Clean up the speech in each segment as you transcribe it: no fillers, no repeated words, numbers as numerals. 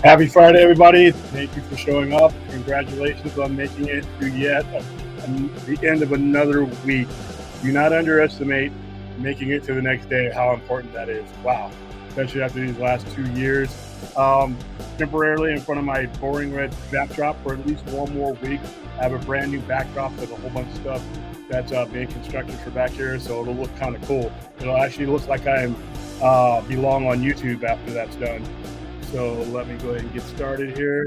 Happy Friday, everybody. Thank you for showing up. Congratulations on making it to the end of another week. Do not underestimate making it to the next day, how important that is. Wow. Especially after these last 2 years. Temporarily in front of my boring red backdrop for at least one more week. I have a brand new backdrop with a whole bunch of stuff that's being constructed for back here, so it'll look kind of cool. It'll actually look like I belong on YouTube after that's done. So let me go ahead and get started here.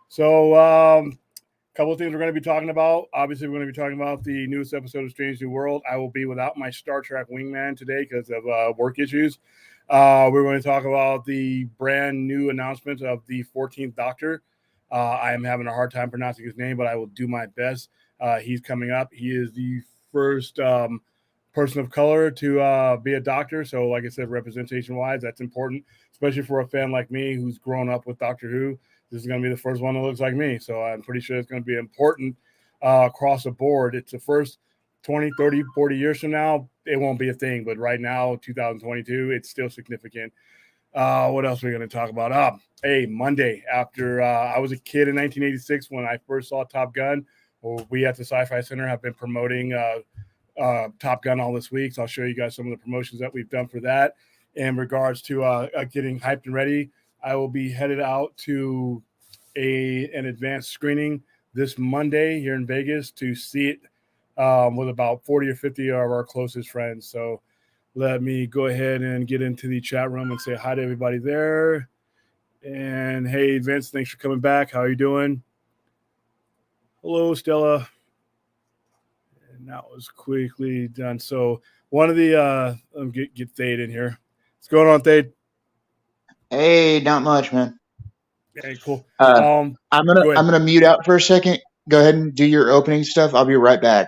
So a couple of things we're going to be talking about. Obviously, we're going to be talking about the newest episode of Strange New World. I will be without my Star Trek wingman today because of work issues. We're going to talk about the brand new announcement of the 14th Doctor. I am having a hard time pronouncing his name, but I will do my best. He's coming up. He is the first person of color to be a doctor. So like I said, representation wise, that's important, especially for a fan like me who's grown up with Doctor Who. This is going to be the first one that looks like me. So I'm pretty sure it's going to be important across the board. It's the first 20, 30, 40 years from now, it won't be a thing. But right now, 2022, it's still significant. What else are we going to talk about? Hey, Monday, after I was a kid in 1986 when I first saw Top Gun, we at the Sci-Fi Center have been promoting Top Gun all this week. So I'll show you guys some of the promotions that we've done for that. In regards to getting hyped and ready, I will be headed out to an advanced screening this Monday here in Vegas to see it with about 40 or 50 of our closest friends. So let me go ahead and get into the chat room and say hi to everybody there. And hey, Vince, thanks for coming back. How are you doing? Hello, Stella. And that was quickly done. So one of the get Thade in here. What's going on, Thade? Hey, not much, man. Okay, cool. I'm gonna mute out for a second. Go ahead and do your opening stuff. I'll be right back.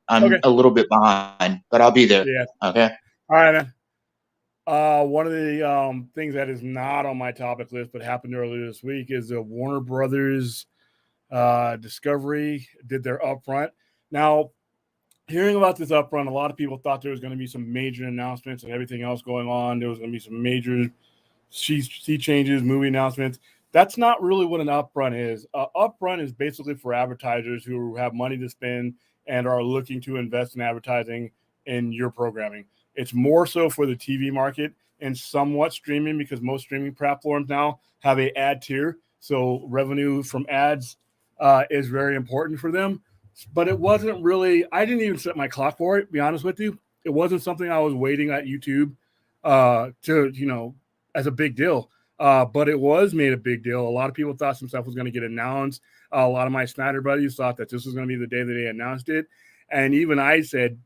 I'm okay. A little bit behind, but I'll be there. Yeah. Okay. All right, man. One of the things that is not on my topic list but happened earlier this week is the Warner Brothers Discovery did their upfront. Now, hearing about this upfront, a lot of people thought there was going to be some major announcements and everything else going on. There was going to be some major sea changes, movie announcements. That's not really what an upfront is. Upfront is basically for advertisers who have money to spend and are looking to invest in advertising in your programming. It's more so for the TV market and somewhat streaming because most streaming platforms now have an ad tier. So revenue from ads is very important for them. But it wasn't really, I didn't even set my clock for it, to be honest with you. It wasn't something I was waiting at YouTube to, as a big deal. But it was made a big deal. A lot of people thought some stuff was going to get announced. A lot of my Snyder buddies thought that this was going to be the day that they announced it. And even I said,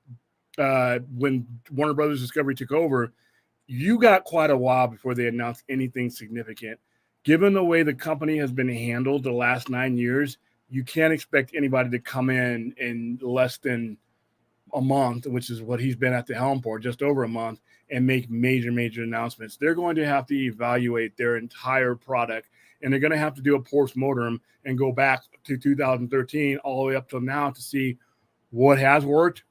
when Warner Brothers Discovery took over, you got quite a while before they announced anything significant. Given the way the company has been handled the last 9 years, you can't expect anybody to come in less than a month, which is what he's been at the helm for, just over a month, and make major announcements. They're going to have to evaluate their entire product, and they're going to have to do a postmortem and go back to 2013 all the way up till now to see what has worked,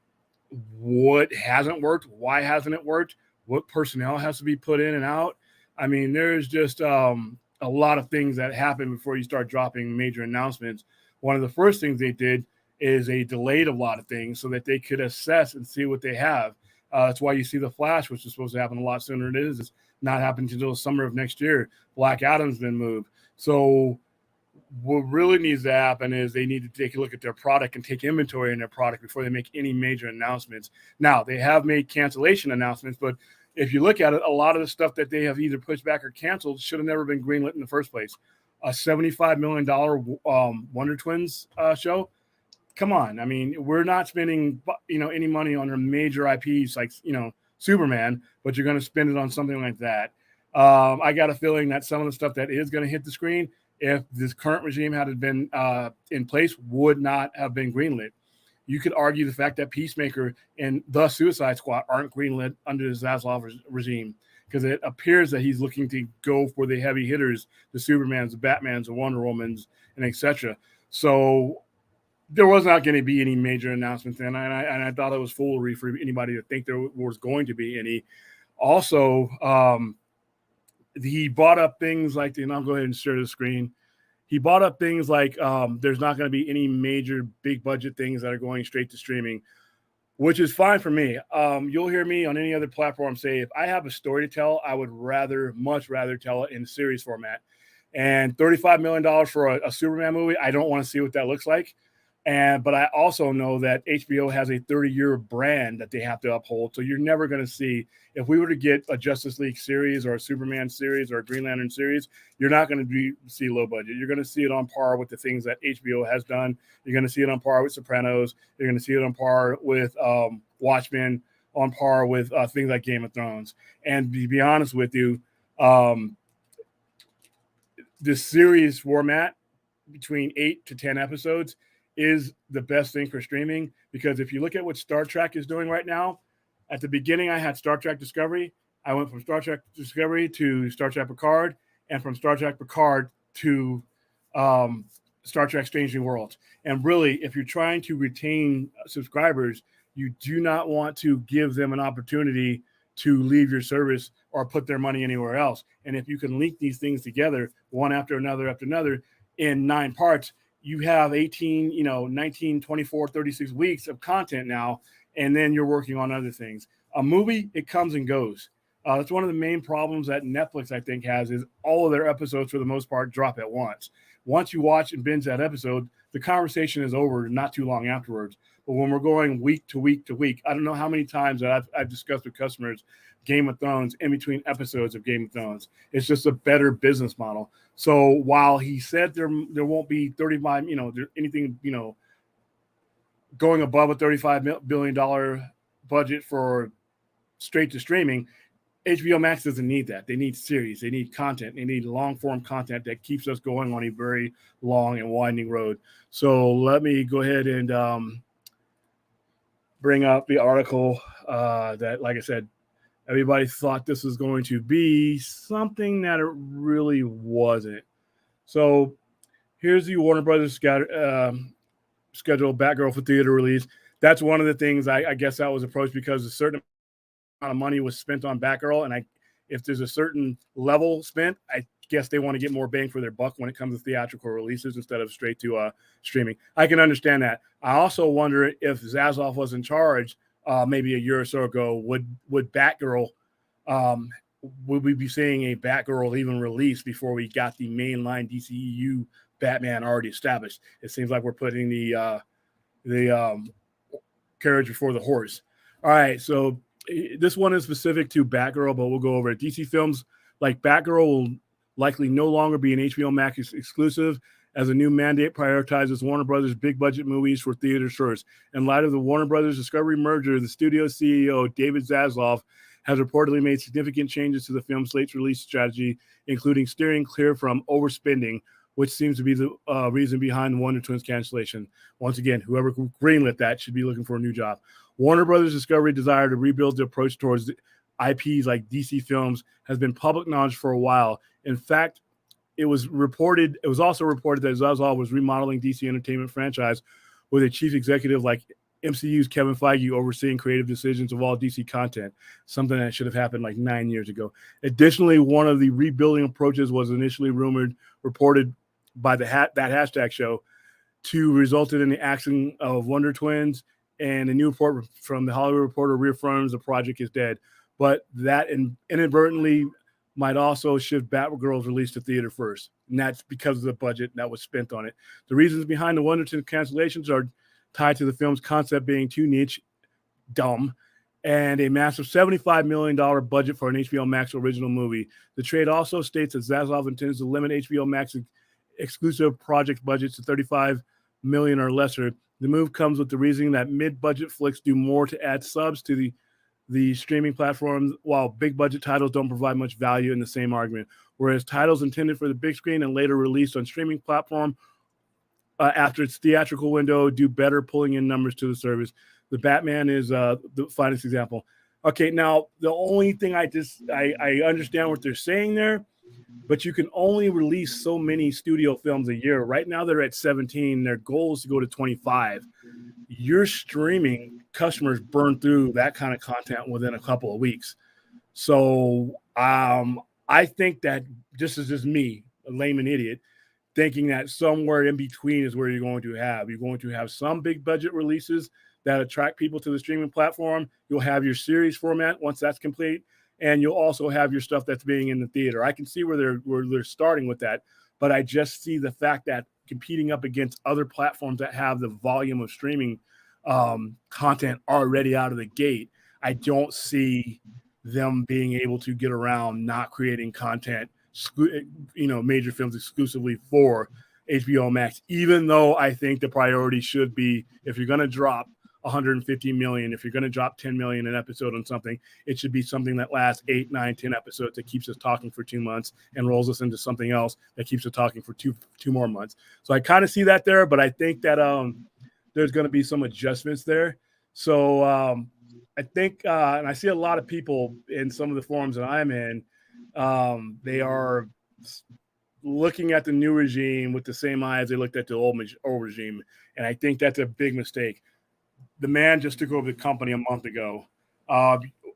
what hasn't worked, why hasn't it worked, what personnel has to be put in and out. I mean, there's just a lot of things that happen before you start dropping major announcements. One of the first things they did is they delayed a lot of things so that they could assess and see what they have. That's why you see The Flash, which is supposed to happen a lot sooner than it is. It's not happening until the summer of next year. Black Adam's been moved. So what really needs to happen is they need to take a look at their product and take inventory in their product before they make any major announcements. Now, they have made cancellation announcements, but if you look at it, a lot of the stuff that they have either pushed back or canceled should have never been greenlit in the first place. A $75 million Wonder Twins show. Come on. I mean, we're not spending, any money on our major IPs like, Superman, but you're going to spend it on something like that. I got a feeling that some of the stuff that is going to hit the screen, if this current regime had been in place, would not have been greenlit. You could argue the fact that Peacemaker and the Suicide Squad aren't greenlit under the Zaslav regime because it appears that he's looking to go for the heavy hitters, the Supermans, the Batmans, the Wonder Womans, and etc. So there was not going to be any major announcements, and I thought it was foolery for anybody to think there was going to be any. Also, he brought up things like, and I'll go ahead and share the screen. He brought up things like there's not going to be any major big budget things that are going straight to streaming, which is fine for me. You'll hear me on any other platform say, if I have a story to tell, I would much rather tell it in series format. And $35 million for a Superman movie, I don't want to see what that looks like. But I also know that HBO has a 30-year brand that they have to uphold. So you're never going to see, if we were to get a Justice League series or a Superman series or a Green Lantern series, you're not going to see low budget. You're going to see it on par with the things that HBO has done. You're going to see it on par with Sopranos. You're going to see it on par with Watchmen, on par with things like Game of Thrones. And to be honest with you, this series format between 8 to 10 episodes is the best thing for streaming, because if you look at what Star Trek is doing right now, at the beginning I had Star Trek Discovery. I went from Star Trek Discovery to Star Trek Picard, and from Star Trek Picard to Star Trek Strange New Worlds. And really, if you're trying to retain subscribers, you do not want to give them an opportunity to leave your service or put their money anywhere else. And if you can link these things together, one after another in 9 parts, you have 18, 19, 24, 36 weeks of content now, and then you're working on other things. A movie, it comes and goes. That's one of the main problems that Netflix, I think, has, is all of their episodes, for the most part, drop at once. Once you watch and binge that episode, the conversation is over not too long afterwards. But when we're going week to week to week, I don't know how many times that I've discussed with customers Game of Thrones in between episodes of Game of Thrones. It's just a better business model. So while he said there won't be 35, anything, going above a $35 billion budget for straight to streaming, HBO Max doesn't need that. They need series. They need content. They need long-form content that keeps us going on a very long and winding road. So let me go ahead and bring up the article that, like I said, everybody thought this was going to be something that it really wasn't. So here's the Warner Brothers scheduled Batgirl for theater release. That's one of the things I guess that was approached because a certain amount of money was spent on Batgirl, and if there's a certain level spent, I guess they want to get more bang for their buck when it comes to theatrical releases instead of straight to streaming. I can understand that. I also wonder if Zaslav was in charge maybe a year or so ago, would Batgirl, would we be seeing a Batgirl even release before we got the mainline DCEU Batman already established? It seems like we're putting the carriage before the horse. All right, so this one is specific to Batgirl, but we'll go over it. DC films like Batgirl will likely no longer be an HBO Max exclusive, as a new mandate prioritizes Warner Brothers' big-budget movies for theaters first. In light of the Warner Brothers Discovery merger, the studio CEO, David Zaslav, has reportedly made significant changes to the film slate's release strategy, including steering clear from overspending, which seems to be the reason behind the Wonder Twins cancellation. Once again, whoever greenlit that should be looking for a new job. Warner Brothers Discovery desire to rebuild the approach towards IPs like DC films has been public knowledge for a while. In fact, it was also reported that Zaslav was remodeling DC Entertainment franchise with a chief executive like MCU's Kevin Feige overseeing creative decisions of all DC content, something that should have happened like 9 years ago. Additionally, one of the rebuilding approaches was initially reported by that hashtag show to resulted in the action of Wonder Twins, and a new report from the Hollywood Reporter reaffirms the project is dead. But that inadvertently might also shift Batgirl's release to theater first, and that's because of the budget that was spent on it. The reasons behind the Wonder Twins cancellations are tied to the film's concept being too niche, dumb, and a massive $75 million budget for an HBO Max original movie. The trade also states that Zaslav intends to limit HBO Max exclusive project budgets to $35 million or lesser. The move comes with the reasoning that mid-budget flicks do more to add subs to the streaming platforms, while big-budget titles don't provide much value in the same argument. Whereas titles intended for the big screen and later released on streaming platform after its theatrical window do better pulling in numbers to the service. The Batman is the finest example. Okay, now the only thing I understand what they're saying there, but you can only release so many studio films a year. Right now they're at 17. Their goal is to go to 25. Your streaming customers burn through that kind of content within a couple of weeks. So I think that this is just me, a layman idiot, thinking that somewhere in between is where you're going to have. You're going to have some big budget releases that attract people to the streaming platform. You'll have your series format once that's complete, and you'll also have your stuff that's being in the theater. I can see where they're starting with that, but I just see the fact that competing up against other platforms that have the volume of streaming content already out of the gate, I don't see them being able to get around not creating content, major films exclusively for HBO Max, even though I think the priority should be, if you're going to drop 150 million, if you're going to drop 10 million an episode on something, it should be something that lasts 8, 9, 10 episodes that keeps us talking for 2 months and rolls us into something else that keeps us talking for two more months. So I kind of see that there, but I think that there's going to be some adjustments there. So I think, and I see a lot of people in some of the forums that I'm in, they are looking at the new regime with the same eye as they looked at the old regime. And I think that's a big mistake. The man just took over the company a month ago.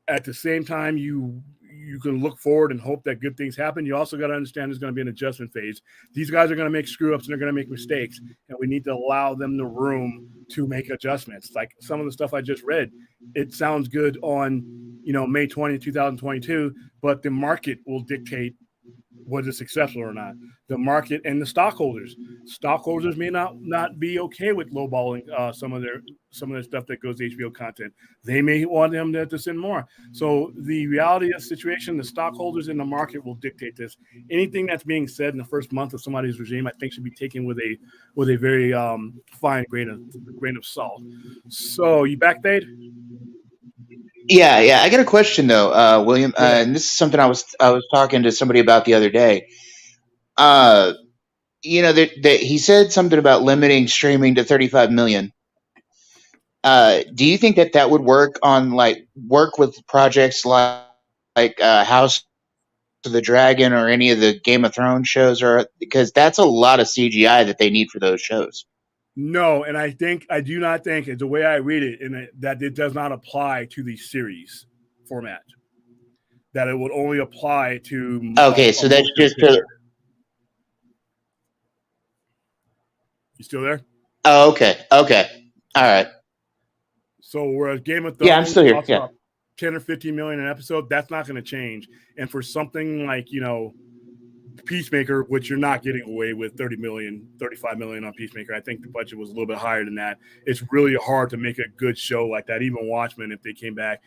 At the same time, you can look forward and hope that good things happen. You also got to understand there's going to be an adjustment phase. These guys are going to make screw ups and they're going to make mistakes, and we need to allow them the room to make adjustments. Like some of the stuff I just read, it sounds good on May 20th, 2022, but the market will dictate whether it's successful or not. The market and the stockholders may not be okay with lowballing some of their stuff that goes to HBO content. They may want them to send more. So the reality of the situation, the stockholders in the market will dictate this. Anything that's being said in the first month of somebody's regime, I think, should be taken with a very fine grain of salt. So you back, Thade? Yeah. I got a question though, William, and this is something I was talking to somebody about the other day. That he said something about limiting streaming to 35 million. Do you think that would work with projects like House of the Dragon or any of the Game of Thrones shows, or because that's a lot of CGI that they need for those shows? No, and I do not think, the way I read it, that it does not apply to the series format. That it would only apply to. Okay, so that's just to. You still there? Oh, okay. All right. So whereas Game of Thrones, I'm still here. Yeah. 10 or 15 million an episode, that's not going to change. And for something like Peacemaker, which you're not getting away with 35 million on Peacemaker. I think the budget was a little bit higher than that. It's really hard to make a good show like that. Even Watchmen, if they came back,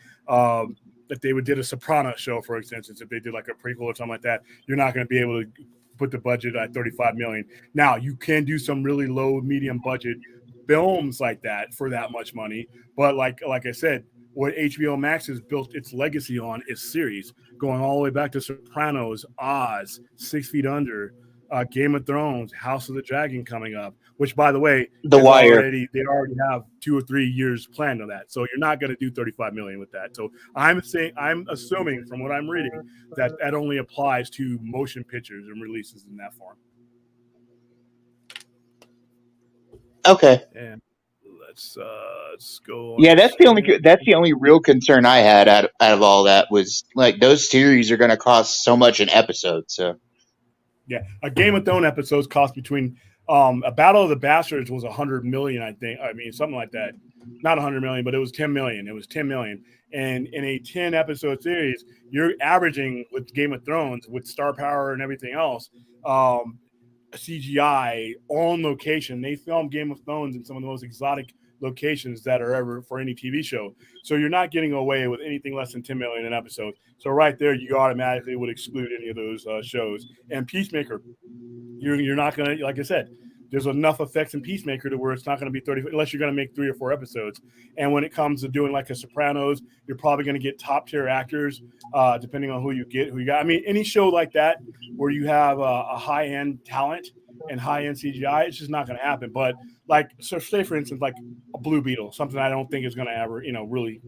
if they did a Soprano show, for instance, if they did like a prequel or something like that, you're not going to be able to put the budget at 35 million. Now you can do some really low, medium budget films like that for that much money. But like I said, what HBO Max has built its legacy on is series, going all the way back to Sopranos, Oz, 6 Feet Under, Game of Thrones, House of the Dragon coming up, which, by the way, The Wire. They already have 2 or 3 years planned on that. So you're not going to do 35 million with that. So I'm assuming from what I'm reading that only applies to motion pictures and releases in that form. Okay. And let's go. Yeah, that's the only real concern I had out of all that was like those series are going to cost so much an episode. So yeah, a Game of Thrones episodes cost between a Battle of the Bastards was 100 million, I think. I mean, something like that. Not 100 million, but it was 10 million. It was 10 million. And in a 10 episode series, you're averaging with Game of Thrones with star power and everything else. CGI on location. They film Game of Thrones in some of the most exotic locations that are ever for any TV show. So you're not getting away with anything less than 10 million an episode. So right there, you automatically would exclude any of those shows. And Peacemaker, you're not going to, like I said, there's enough effects in Peacemaker to where it's not going to be 30, unless you're going to make 3 or 4 episodes. And when it comes to doing like a Sopranos, you're probably going to get top tier actors, depending on who you got. I mean, any show like that where you have a high end talent and high end CGI, it's just not going to happen. But like, so say for instance, like a Blue Beetle, something I don't think is going to ever, really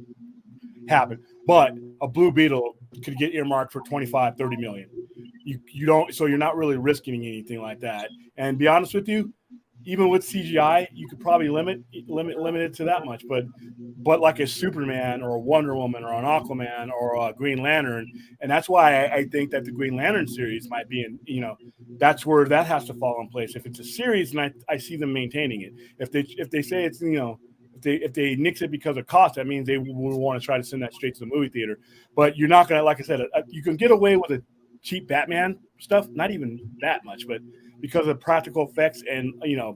happen. But a Blue Beetle could get earmarked for 25, 30 million. You don't, so you're not really risking anything like that. And be honest with you, even with CGI, you could probably limit it to that much. But like a Superman or a Wonder Woman or an Aquaman or a Green Lantern, and that's why I think that the Green Lantern series might be in, that's where that has to fall in place. If it's a series, and I see them maintaining it. If they say it's, if they nix it because of cost, that means they will want to try to send that straight to the movie theater. But you're not gonna, like I said, you can get away with a cheap Batman stuff, not even that much, but because of practical effects and a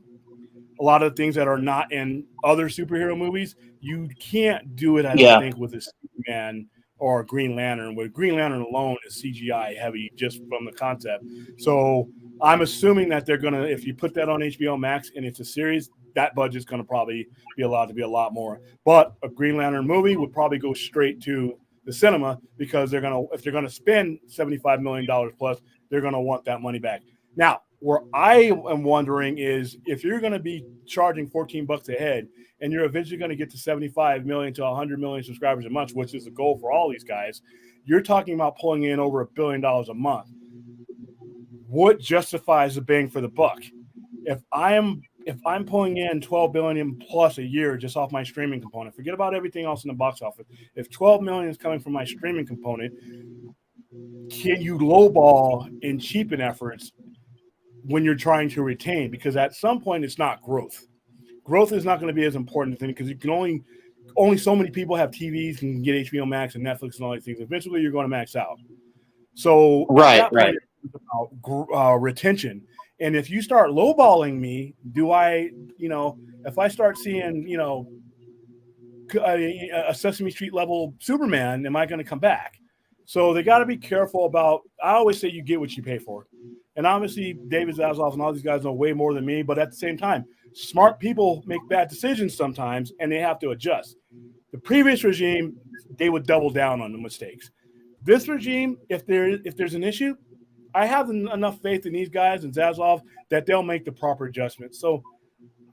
lot of things that are not in other superhero movies, you can't do it, I don't think, with a Superman or a Green Lantern. With Green Lantern alone is CGI heavy just from the concept. So I'm assuming that they're gonna, if you put that on HBO Max and it's a series, that budget's gonna probably be allowed to be a lot more. But a Green Lantern movie would probably go straight to the cinema because if they're gonna spend $75 million plus, they're gonna want that money back. Now, where I am wondering is if you're going to be charging $14 a head and you're eventually going to get to 75 million to 100 million subscribers a month, which is the goal for all these guys, you're talking about pulling in over $1 billion a month. What justifies the bang for the buck? If I'm pulling in 12 billion plus a year just off my streaming component, forget about everything else in the box office. If 12 million is coming from my streaming component, can you lowball and cheapen efforts when you're trying to retain? Because at some point it's not growth. Growth is not going to be as important thing because you can only so many people have TVs and get HBO Max and Netflix and all these things. Eventually you're going to max out. So at that point, it's about retention. And if you start lowballing me, if I start seeing, a Sesame Street level Superman, am I going to come back? So they got to be careful about, I always say you get what you pay for. And obviously David Zaslav and all these guys know way more than me, but at the same time, smart people make bad decisions sometimes and they have to adjust. The previous regime, they would double down on the mistakes. This regime, if there's an issue, I have enough faith in these guys and Zaslav that they'll make the proper adjustments. So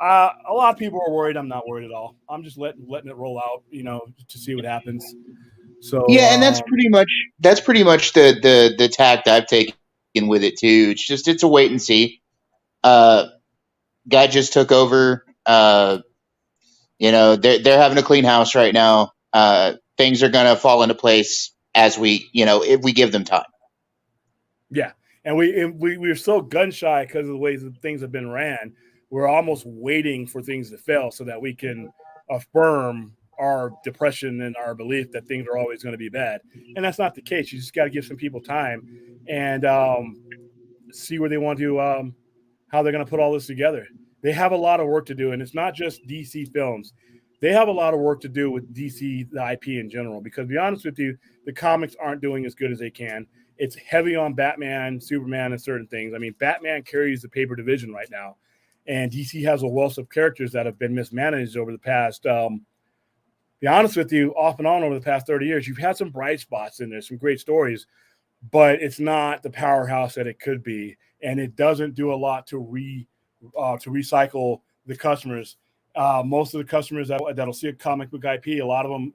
a lot of people are worried. I'm not worried at all. I'm just letting it roll out, to see what happens. So yeah, and that's pretty much the tact I've taken with it too. It's a wait and see. Guy just took over. They're having a clean house right now. Things are gonna fall into place as if we give them time. Yeah, and we're so gun shy because of the ways that things have been ran. We're almost waiting for things to fail so that we can affirm our depression and our belief that things are always going to be bad. And that's not the case. You just got to give some people time and see where they want to, how they're going to put all this together. They have a lot of work to do, and it's not just DC films. They have a lot of work to do with DC, the IP in general, because to be honest with you, the comics aren't doing as good as they can. It's heavy on Batman, Superman, and certain things. I mean, Batman carries the paper division right now, and DC has a wealth of characters that have been mismanaged over the past, be honest with you, off and on over the past 30 years. You've had some bright spots in there, some great stories, but it's not the powerhouse that it could be, and it doesn't do a lot to recycle the customers. Most of the customers that'll see a comic book IP, a lot of them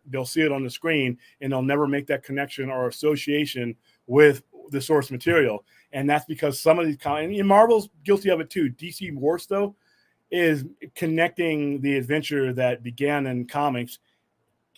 they'll see it on the screen and they'll never make that connection or association with the source material. And that's because some of these and Marvel's guilty of it too. DC worse though is connecting the adventure that began in comics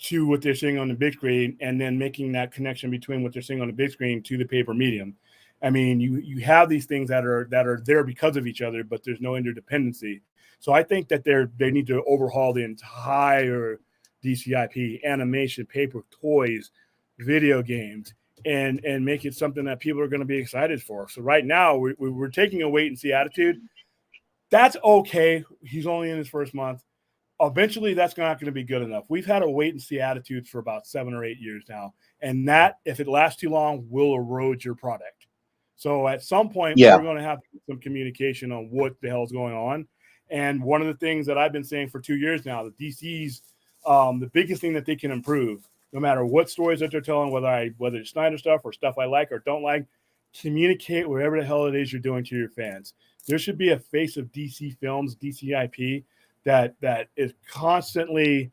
to what they're seeing on the big screen and then making that connection between what they're seeing on the big screen to the paper medium. I mean, you have these things that are there because of each other, but there's no interdependency. So I think that they need to overhaul the entire DC IP, animation, paper, toys, video games, and make it something that people are going to be excited for. So right now we're taking a wait and see attitude. That's okay. He's only in his first month. Eventually, that's not going to be good enough. We've had a wait and see attitude for about 7 or 8 years now, and that, if it lasts too long, will erode your product. So at some point, we're going to have some communication on what the hell is going on. And one of the things that I've been saying for 2 years now, that DC's the biggest thing that they can improve, no matter what stories that they're telling, whether it's Snyder stuff or stuff I like or don't like, communicate whatever the hell it is you're doing to your fans. There should be a face of DC films, DC IP that is constantly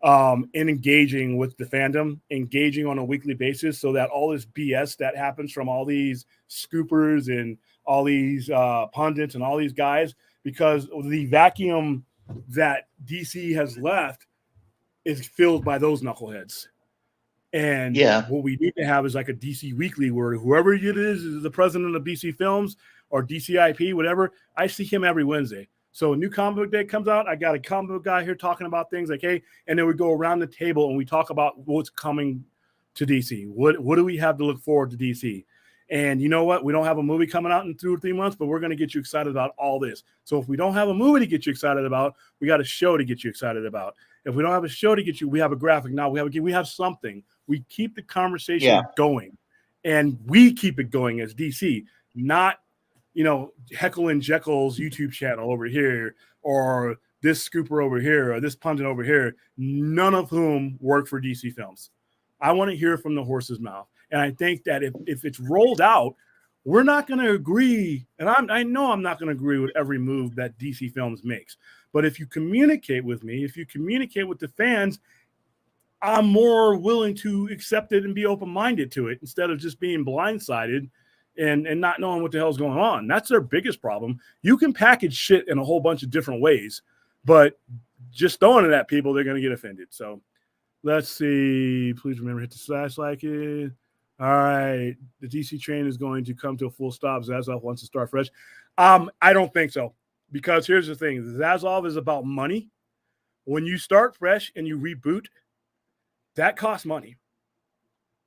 engaging with the fandom, engaging on a weekly basis, so that all this BS that happens from all these scoopers and all these pundits and all these guys because the vacuum that DC has left is filled by those knuckleheads. And what we need to have is like a DC Weekly where whoever it is the president of DC Films or DCIP, whatever, I see him every Wednesday. So a new comic book day comes out, I got a comic book guy here talking about things like, hey, and then we go around the table and we talk about what's coming to DC. What do we have to look forward to DC? And you know what? We don't have a movie coming out in 2 or 3 months, but we're going to get you excited about all this. So if we don't have a movie to get you excited about, we got a show to get you excited about. If we don't have a show to get you, we have a graphic. Now we have something. We keep the conversation going, and we keep it going as DC, not, Heckle and Jekyll's YouTube channel over here, or this scooper over here, or this pundit over here, none of whom work for DC Films. I want to hear from the horse's mouth. And I think that if it's rolled out, we're not going to agree. And I know I'm not going to agree with every move that DC Films makes. But if you communicate with me, if you communicate with the fans, I'm more willing to accept it and be open-minded to it instead of just being blindsided and not knowing what the hell's going on. That's their biggest problem. You can package shit in a whole bunch of different ways, but just throwing it at people, they're going to get offended. So let's see. Please remember, hit the slash like it. All right. The DC train is going to come to a full stop. Zaslav wants to start fresh. I don't think so, because here's the thing. Zaslav is about money. When you start fresh and you reboot, that costs money.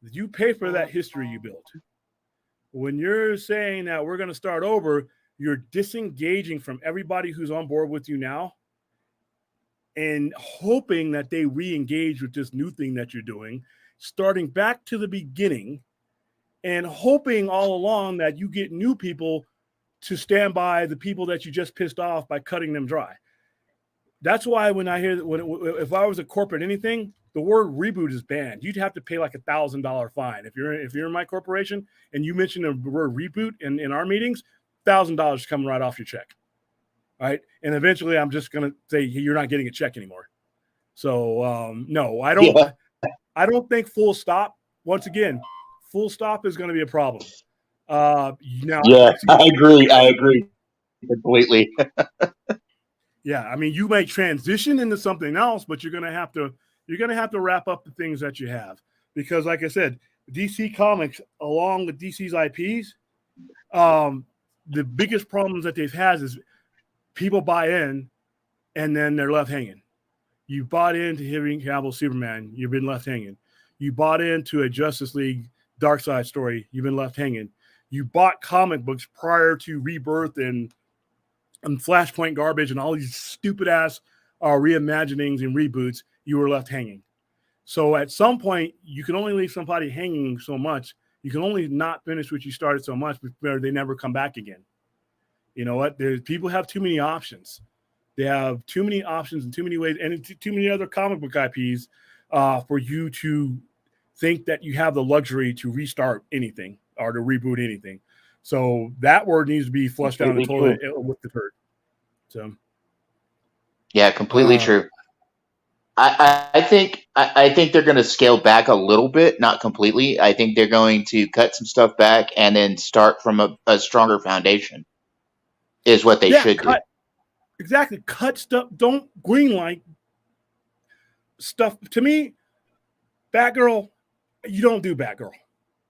You pay for that history you built. When you're saying that we're going to start over, you're disengaging from everybody who's on board with you now and hoping that they re-engage with this new thing that you're doing, starting back to the beginning and hoping all along that you get new people to stand by the people that you just pissed off by cutting them dry. That's why when I hear if I was a corporate anything, the word reboot is banned. You'd have to pay like $1,000 fine. If you're in my corporation and you mention the word reboot in our meetings, $1,000 coming right off your check. All right. And eventually I'm just going to say you're not getting a check anymore. So no, I don't. Yeah. I don't think full stop. Once again, full stop is going to be a problem. Now, I agree completely. Yeah, I mean, you may transition into something else, but you're going to have to wrap up the things that you have, because, like I said, DC Comics, along with DC's IPs, the biggest problems that they've had is people buy in, and then they're left hanging. You bought into Henry Cavill's Superman, you've been left hanging. You bought into a Justice League Darkseid story, you've been left hanging. You bought comic books prior to Rebirth and Flashpoint garbage and all these stupid ass reimaginings and reboots, you were left hanging. So at some point, you can only leave somebody hanging so much. You can only not finish what you started so much before they never come back again. You know what? People have too many options. They have too many options and too many ways, and too many other comic book IPs for you to think that you have the luxury to restart anything or to reboot anything. So that word needs to be flushed down the toilet with the turd. So, yeah, completely true. I think they're going to scale back a little bit, not completely. I think they're going to cut some stuff back and then start from a stronger foundation. Is what they should do. Exactly. Cut stuff. Don't greenlight stuff. To me, Batgirl, you don't do Batgirl.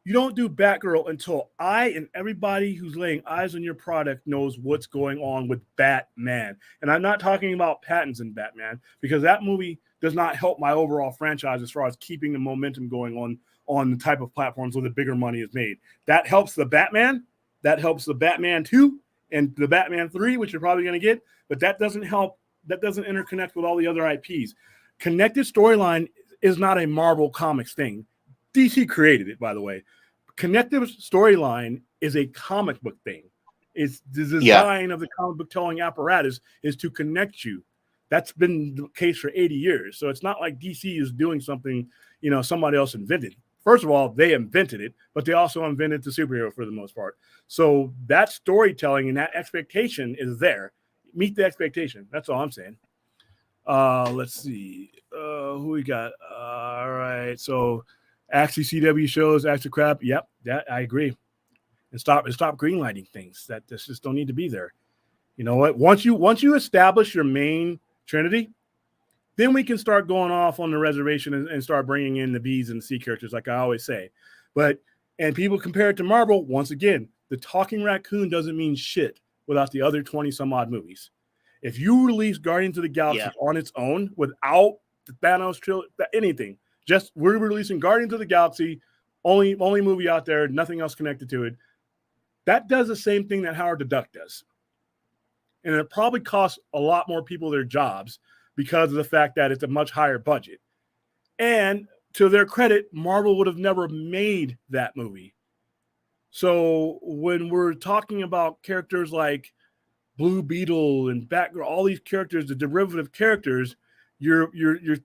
You don't do Batgirl until I and everybody who's laying eyes on your product knows what's going on with Batman. And I'm not talking about Pattinson Batman, because that movie does not help my overall franchise as far as keeping the momentum going on the type of platforms where the bigger money is made. That helps the Batman. That helps the Batman 2 and the Batman 3, which you're probably going to get. But that doesn't help. That doesn't interconnect with all the other IPs. Connected storyline is not a Marvel Comics thing. DC created it, by the way. Connective storyline is a comic book thing. It's the design of the comic book telling apparatus is to connect you. That's been the case for 80 years. So it's not like DC is doing something, somebody else invented. First of all, they invented it, but they also invented the superhero for the most part. So that storytelling and that expectation is there. Meet the expectation. That's all I'm saying. Let's see. Who we got? All right. So actually CW shows, actually crap. Yep, that I agree. And stop greenlighting things that just don't need to be there. You know what? Once you establish your main trinity, then we can start going off on the reservation and start bringing in the B's and C characters, like I always say. And people compare it to Marvel. Once again, the talking raccoon doesn't mean shit without the other 20 some odd movies. If you release Guardians of the Galaxy on its own without the Thanos trilogy, anything, just we're releasing Guardians of the Galaxy, only movie out there, nothing else connected to it. That does the same thing that Howard the Duck does. And it probably costs a lot more people their jobs because of the fact that it's a much higher budget. And to their credit, Marvel would have never made that movie. So when we're talking about characters like Blue Beetle and Batgirl, all these characters, the derivative characters, you're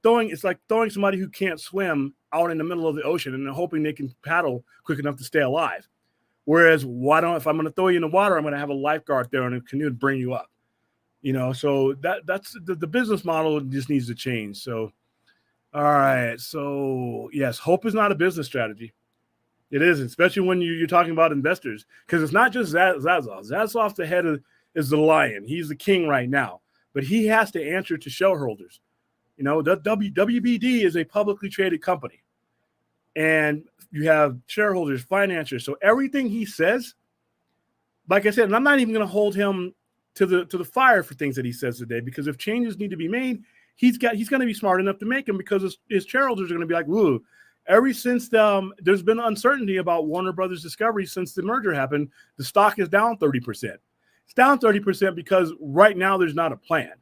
throwing, it's like throwing somebody who can't swim out in the middle of the ocean and hoping they can paddle quick enough to stay alive. Whereas if I'm going to throw you in the water, I'm going to have a lifeguard there in a canoe to bring you up. So that's the business model just needs to change. So, all right. So yes, hope is not a business strategy. It isn't, especially when you're talking about investors, because it's not just Zaslav. Zaslav's the head is the lion. He's the king right now, but he has to answer to shareholders. The WBD is a publicly traded company, and you have shareholders, financiers. So everything he says, like I said, and I'm not even going to hold him to the fire for things that he says today, because if changes need to be made, he's going to be smart enough to make them, because his shareholders are going to be like, woo. Ever since there's been uncertainty about Warner Brothers Discovery since the merger happened, the stock is down 30%. It's down 30% because right now there's not a plan.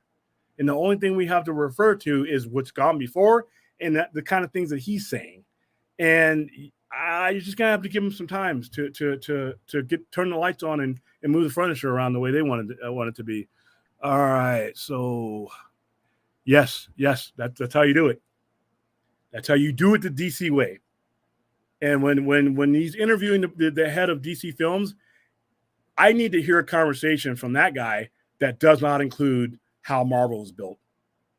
And the only thing we have to refer to is what's gone before and the kind of things that he's saying. And you're just gonna have to give them some time to turn the lights on and move the furniture around the way they want it to be. All right, so yes, that's how you do it. That's how you do it the DC way. And when he's interviewing the head of DC Films, I need to hear a conversation from that guy that does not include how Marvel is built,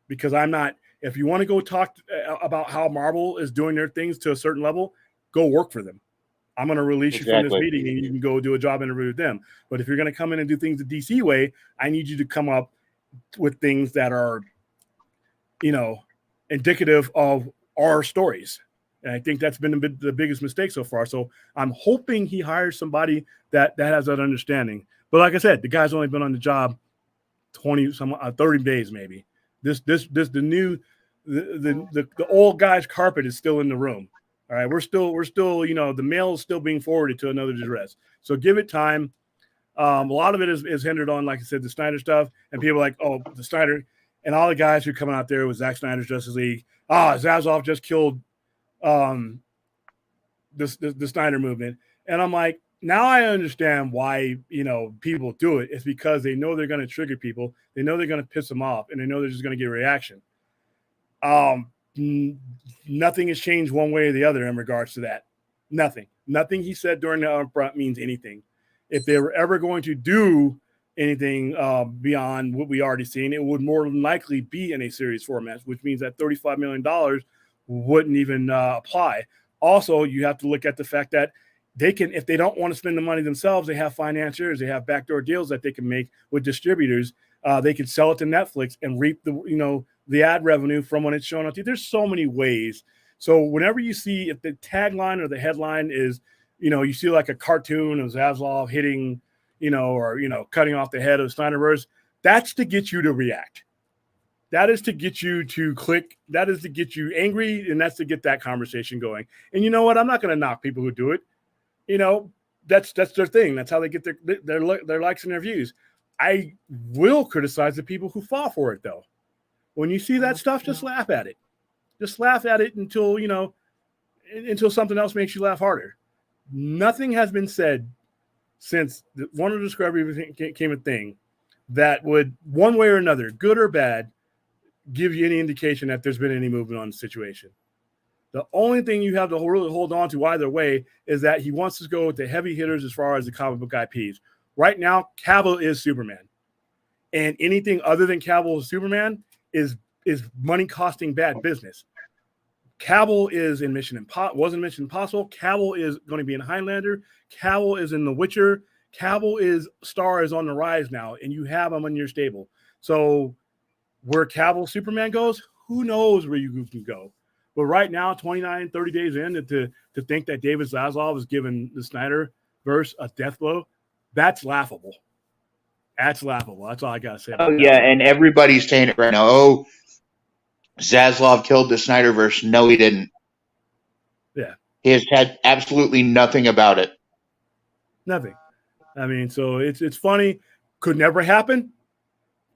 because I'm not. If you want to go talk about how Marvel is doing their things to a certain level, go work for them. I'm going to release you from this meeting and you can go do a job interview with them. But if you're going to come in and do things the DC way, I need you to come up with things that are, indicative of our stories. And I think that's been the biggest mistake so far. So I'm hoping he hires somebody that has that understanding. But like I said, the guy's only been on the job 30 days maybe. The old guy's carpet is still in the room. All right, we're still, the mail is still being forwarded to another address. So give it time. A lot of it is hindered on, like I said, the Snyder stuff, and people are like, oh, the Snyder, and all the guys who are coming out there with Zack Snyder's Justice League. Zaslav just killed the Snyder movement, and I'm like, now I understand why people do it. It's because they know they're going to trigger people. They know they're going to piss them off, and they know they're just going to get a reaction. Nothing has changed one way or the other in regards to that. Nothing he said during the upfront means anything. If they were ever going to do anything beyond what we already seen, it would more than likely be in a series format, which means that $35 million wouldn't even apply. Also, you have to look at the fact that they can, if they don't want to spend the money themselves, they have financiers, they have backdoor deals that they can make with distributors. They can sell it to Netflix and reap the ad revenue from when it's shown on TV. There's so many ways. So whenever you see, if the tagline or the headline is, you see like a cartoon of Zaslav hitting, or cutting off the head of Snyderverse, that's to get you to react. That is to get you to click. That is to get you angry, and that's to get that conversation going. And you know what? I'm not going to knock people who do it. That's their thing. That's how they get their likes and their views. I will criticize the people who fall for it, though. When you see that stuff, just laugh at it. Just laugh at it until something else makes you laugh harder. Nothing has been said since the Warner Discovery became a thing that would, one way or another, good or bad, give you any indication that there's been any movement on the situation. The only thing you have to really hold on to either way is that he wants to go with the heavy hitters as far as the comic book IPs. Right now, Cavill is Superman. And anything other than Cavill is Superman is money costing bad business. Cavill is in was in Mission Impossible. Cavill is going to be in Highlander. Cavill is in The Witcher. Star is on the rise now, and you have him in your stable. So where Cavill Superman goes, who knows where you can go. But right now, 29, 30 days in, to think that David Zaslav is giving the Snyderverse a death blow, that's laughable. That's laughable. That's all I got to say about Oh that. yeah, and everybody's saying it right now. Oh, Zaslav killed the Snyderverse. No, he didn't. Yeah. He has had absolutely nothing about it. Nothing. I mean, so it's funny. Could never happen.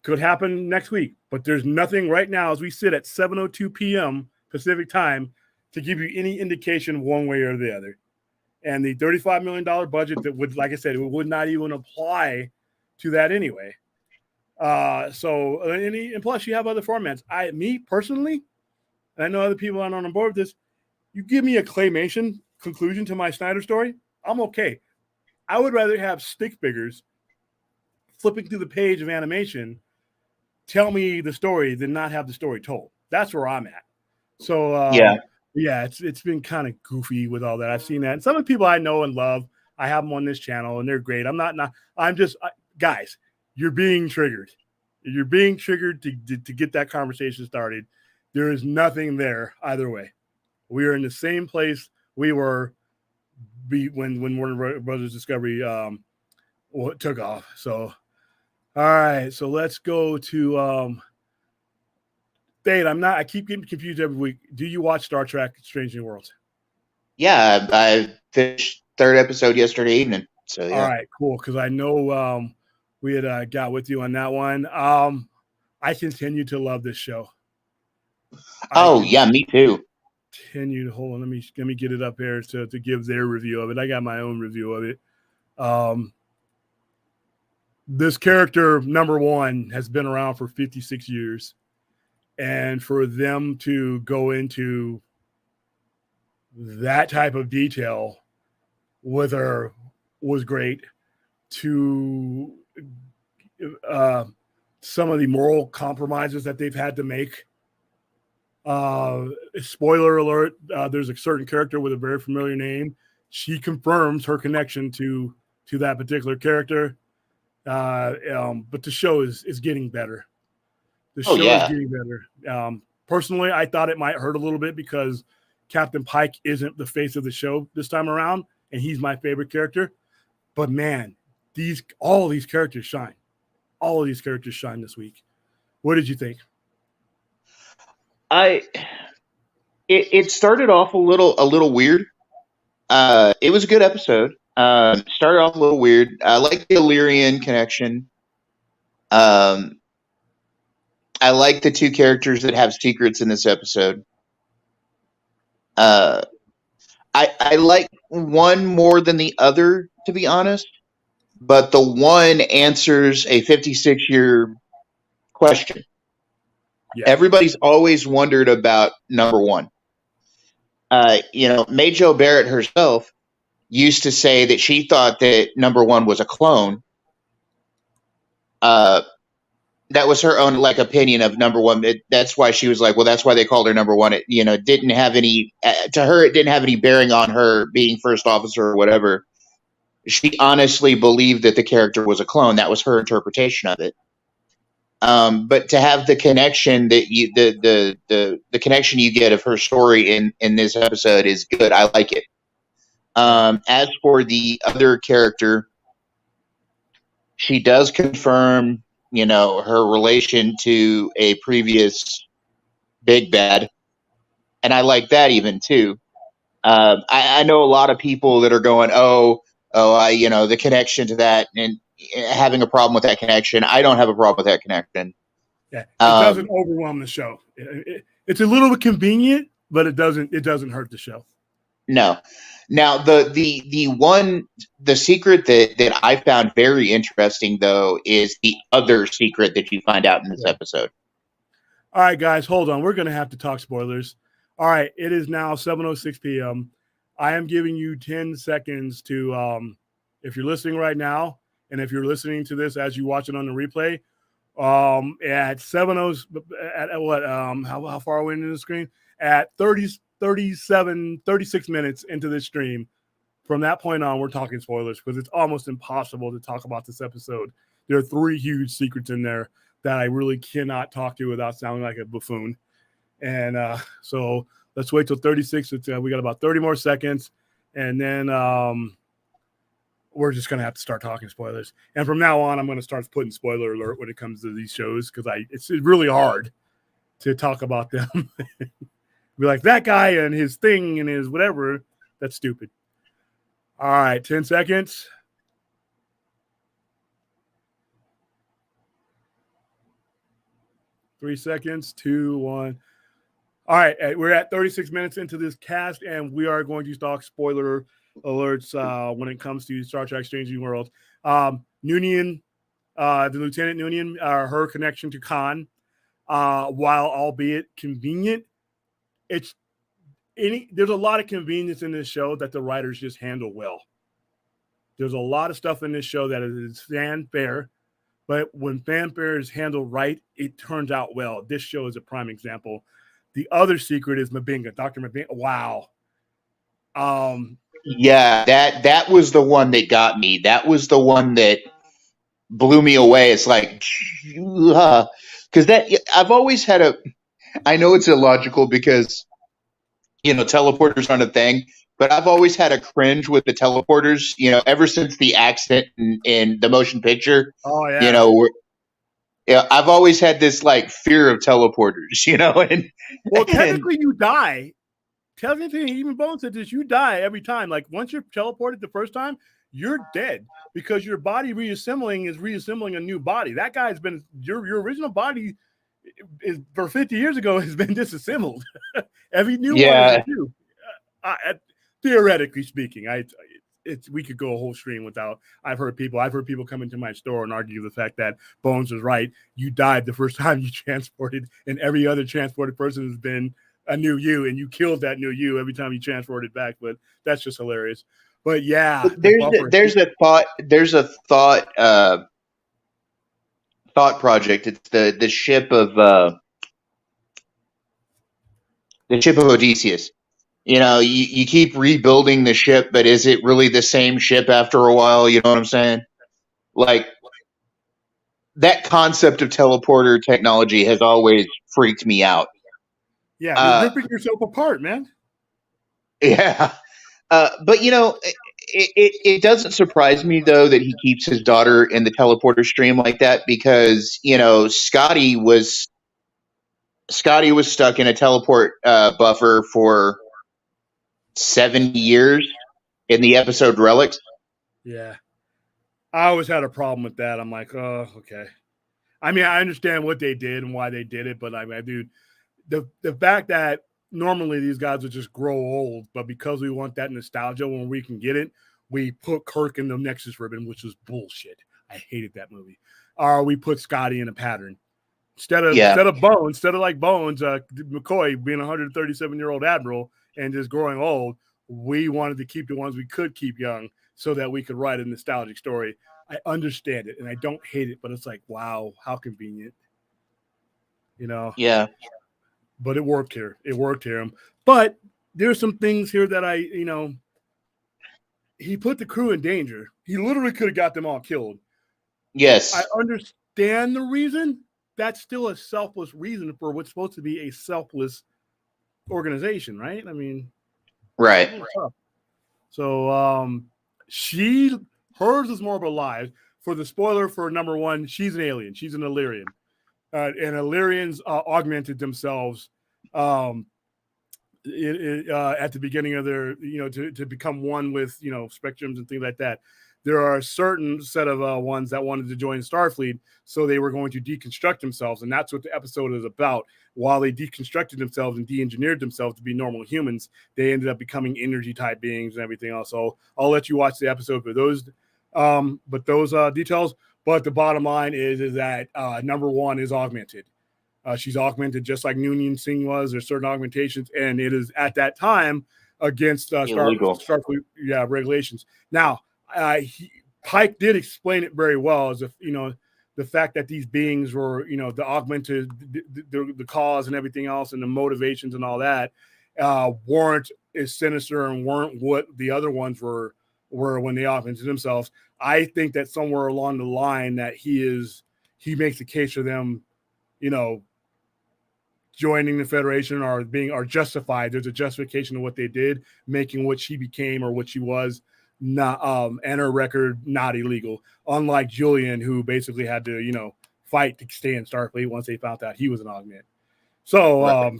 Could happen next week. But there's nothing right now as we sit at 7:02 p.m. Pacific time to give you any indication one way or the other. And the $35 million budget that would, like I said, it would not even apply to that anyway. And plus you have other formats. Me personally, and I know other people aren't on board with this, you give me a claymation conclusion to my Snyder story, I'm okay. I would rather have stick figures flipping through the page of animation tell me the story than not have the story told. That's where I'm at. So yeah, it's been kind of goofy with all that. I've seen that. And some of the people I know and love, I have them on this channel and they're great. Guys, you're being triggered. You're being triggered to get that conversation started. There is nothing there either way. We are in the same place we were when Warner Brothers Discovery took off. So, all right. So let's go to Dave. I keep getting confused every week. Do you watch Star Trek Strange New Worlds? Yeah, I finished third episode yesterday evening. So yeah. All right, cool. Because I know we had got with you on that one. I continue to love this show. Yeah, me too. Hold on, let me get it up here to give their review of it. I got my own review of it. This character, number one, has been around for 56 years. And for them to go into that type of detail with her was great. To some of the moral compromises that they've had to make. Spoiler alert, there's a certain character with a very familiar name. She confirms her connection to that particular character. But the show is getting better. The show is getting better. Personally, I thought it might hurt a little bit because Captain Pike isn't the face of the show this time around, and he's my favorite character. But man, all of these characters shine. All of these characters shine this week. What did you think? It started off a little weird. It was a good episode. Started off a little weird. I like the Illyrian connection. I like the two characters that have secrets in this episode. I like one more than the other, to be honest. But the one answers a 56-year question. Yeah. Everybody's always wondered about number one. May Jo Barrett herself used to say that she thought that number one was a clone. That was her own opinion of number one. That's why she was like, well, that's why they called her number one. It didn't have any to her. It didn't have any bearing on her being first officer or whatever. She honestly believed that the character was a clone. That was her interpretation of it. But to have the connection that the connection you get of her story in this episode is good. I like it. As for the other character, she does confirm, her relation to a previous big bad, and I like that even too. I know a lot of people that are going, the connection to that and having a problem with that connection. I don't have a problem with that connection. Yeah, it doesn't overwhelm the show. It's a little bit convenient, but it doesn't hurt the show. No. Now the secret that I found very interesting though is the other secret that you find out in this episode. All right, guys, hold on. We're gonna have to talk spoilers. All right, it is now 7:06 p.m. I am giving you 10 seconds to, if you're listening right now, and if you're listening to this as you watch it on the replay, at 7:00, at what? How far away into the screen? At 36 minutes into this stream, from that point on, we're talking spoilers because it's almost impossible to talk about this episode. There are 3 huge secrets in there that I really cannot talk to without sounding like a buffoon. And so let's wait till 36. We got about 30 more seconds. And then we're just going to have to start talking spoilers. And from now on, I'm going to start putting spoiler alert when it comes to these shows because it's really hard to talk about them. Be like, that guy and his thing and his whatever. That's stupid. All right, 10 seconds. Three seconds, 2, 1. All right, we're at 36 minutes into this cast, and we are going to talk spoiler alerts when it comes to Star Trek Strange New Worlds. Noonien, the Lieutenant Noonien, her connection to Khan, while albeit convenient, there's a lot of convenience in this show that the writers just handle well. There's a lot of stuff in this show that is fanfare, but when fanfare is handled right, it turns out well. This show is a prime example. The other secret is Mabinga, Dr. Mabinga. Wow. Yeah, that was the one that got me. That was the one that blew me away. It's like, because I've always had I know it's illogical because, teleporters aren't a thing, but I've always had a cringe with the teleporters, ever since the accident in the motion picture. Oh, yeah. I've always had this fear of teleporters, Well, technically you die. Technically, even Bones said this, you die every time. Like once you're teleported the first time, you're dead because your body reassembling is reassembling a new body. That guy's been your original body is for 50 years ago has been disassembled. Every new one is new. Theoretically speaking, we could go a whole stream without. I've heard people come into my store and argue the fact that Bones was right. You died the first time you transported, and every other transported person has been a new you, and you killed that new you every time you transported back. But that's just hilarious. But yeah, there's a thought project. It's the ship of Odysseus. You keep rebuilding the ship, but is it really the same ship after a while? You know what I'm saying? Like that concept of teleporter technology has always freaked me out. Yeah, you're ripping yourself apart, man. Yeah. But it doesn't surprise me though that he keeps his daughter in the teleporter stream like that because Scotty was stuck in a teleport buffer for 7 years in the episode Relics. Yeah, I always had a problem with that. I'm like, oh, okay. I mean, I understand what they did and why they did it, but dude, the fact that normally these guys would just grow old, but because we want that nostalgia when we can get it, we put Kirk in the Nexus ribbon, which was bullshit. I hated that movie. Or we put Scotty in a pattern. Instead of Bones, McCoy being a 137-year-old admiral and just growing old, we wanted to keep the ones we could keep young so that we could write a nostalgic story. I understand it and I don't hate it, but it's like, wow, how convenient. Yeah. But it worked here. But there's some things here that he put the crew in danger. He literally could have got them all killed. Yes. I understand the reason. That's still a selfless reason for what's supposed to be a selfless organization, right? I mean, right. So hers is more of a lie. For the spoiler for number 1, she's an alien. She's an Illyrian. And Illyrians augmented themselves at the beginning of their, to become one with, spectrums and things like that. There are a certain set of ones that wanted to join Starfleet, so they were going to deconstruct themselves, and that's what the episode is about. While they deconstructed themselves and de-engineered themselves to be normal humans, they ended up becoming energy-type beings and everything else. So I'll let you watch the episode for those, details. But the bottom line is that number 1 is augmented. She's augmented just like Noonien Singh was. There's certain augmentations, and it is at that time against Starfleet regulations. Now, Pike did explain it very well, as if the fact that these beings were the augmented, the cause and everything else, and the motivations and all that weren't as sinister and weren't what the other ones were were when they off into themselves. I think that somewhere along the line that he makes the case for them, joining the Federation or justified. There's a justification of what they did, making what she became or what she was not and her record not illegal. Unlike Julian, who basically had to, fight to stay in Starfleet once they found out he was an augment. So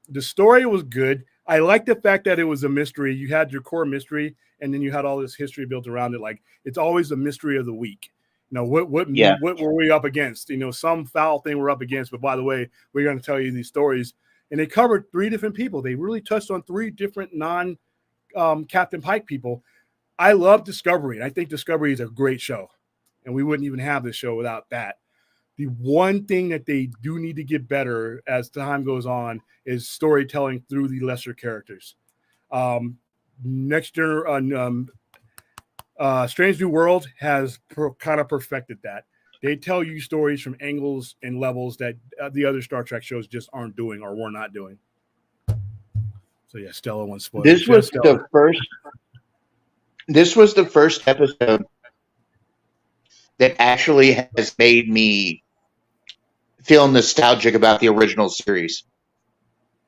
the story was good. I like the fact that it was a mystery. You had your core mystery, and then you had all this history built around it. Like it's always a mystery of the week. What were we up against? Some foul thing we're up against. But by the way, we're going to tell you these stories, and they covered 3 different people. They really touched on 3 different non-Captain Pike people. I love Discovery, and I think Discovery is a great show, and we wouldn't even have this show without that. The one thing that they do need to get better as time goes on is storytelling through the lesser characters. Next year, Strange New World has kind of perfected that. They tell you stories from angles and levels that the other Star Trek shows just aren't doing or were not doing. So yeah, Stella wants spoilers. This was the first episode that actually has made me feel nostalgic about the original series.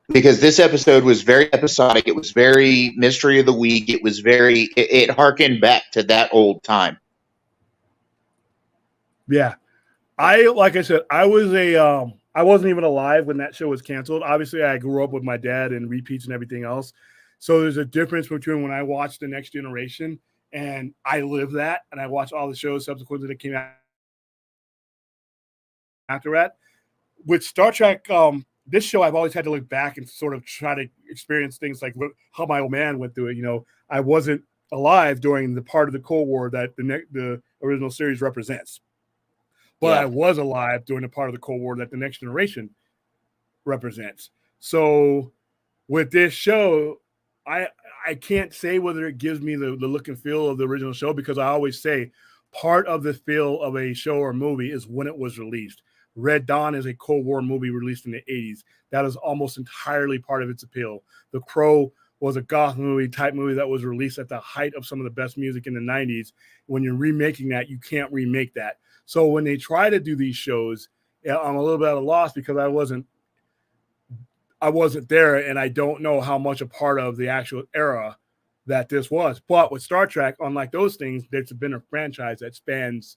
Because this episode was very episodic. It was very mystery of the week. It was it harkened back to that old time. Yeah. Like I said, I wasn't even alive when that show was canceled. Obviously, I grew up with my dad and repeats and everything else. So there's a difference between when I watched The Next Generation and I lived that and I watched all the shows subsequently that came out after that. With Star Trek, this show, I've always had to look back and sort of try to experience things like how my old man went through it. I wasn't alive during the part of the Cold War that the original series represents. But I was alive during the part of the Cold War that the Next Generation represents. So with this show, I can't say whether it gives me the look and feel of the original show, because I always say part of the feel of a show or movie is when it was released. Red Dawn is a Cold War movie released in the 80s. That is almost entirely part of its appeal. The Crow was a goth movie type movie that was released at the height of some of the best music in the 90s. When you're remaking that, you can't remake that. So when they try to do these shows, I'm a little bit at a loss because I wasn't there, and I don't know how much a part of the actual era that this was. But with Star Trek, unlike those things, there's been a franchise that spans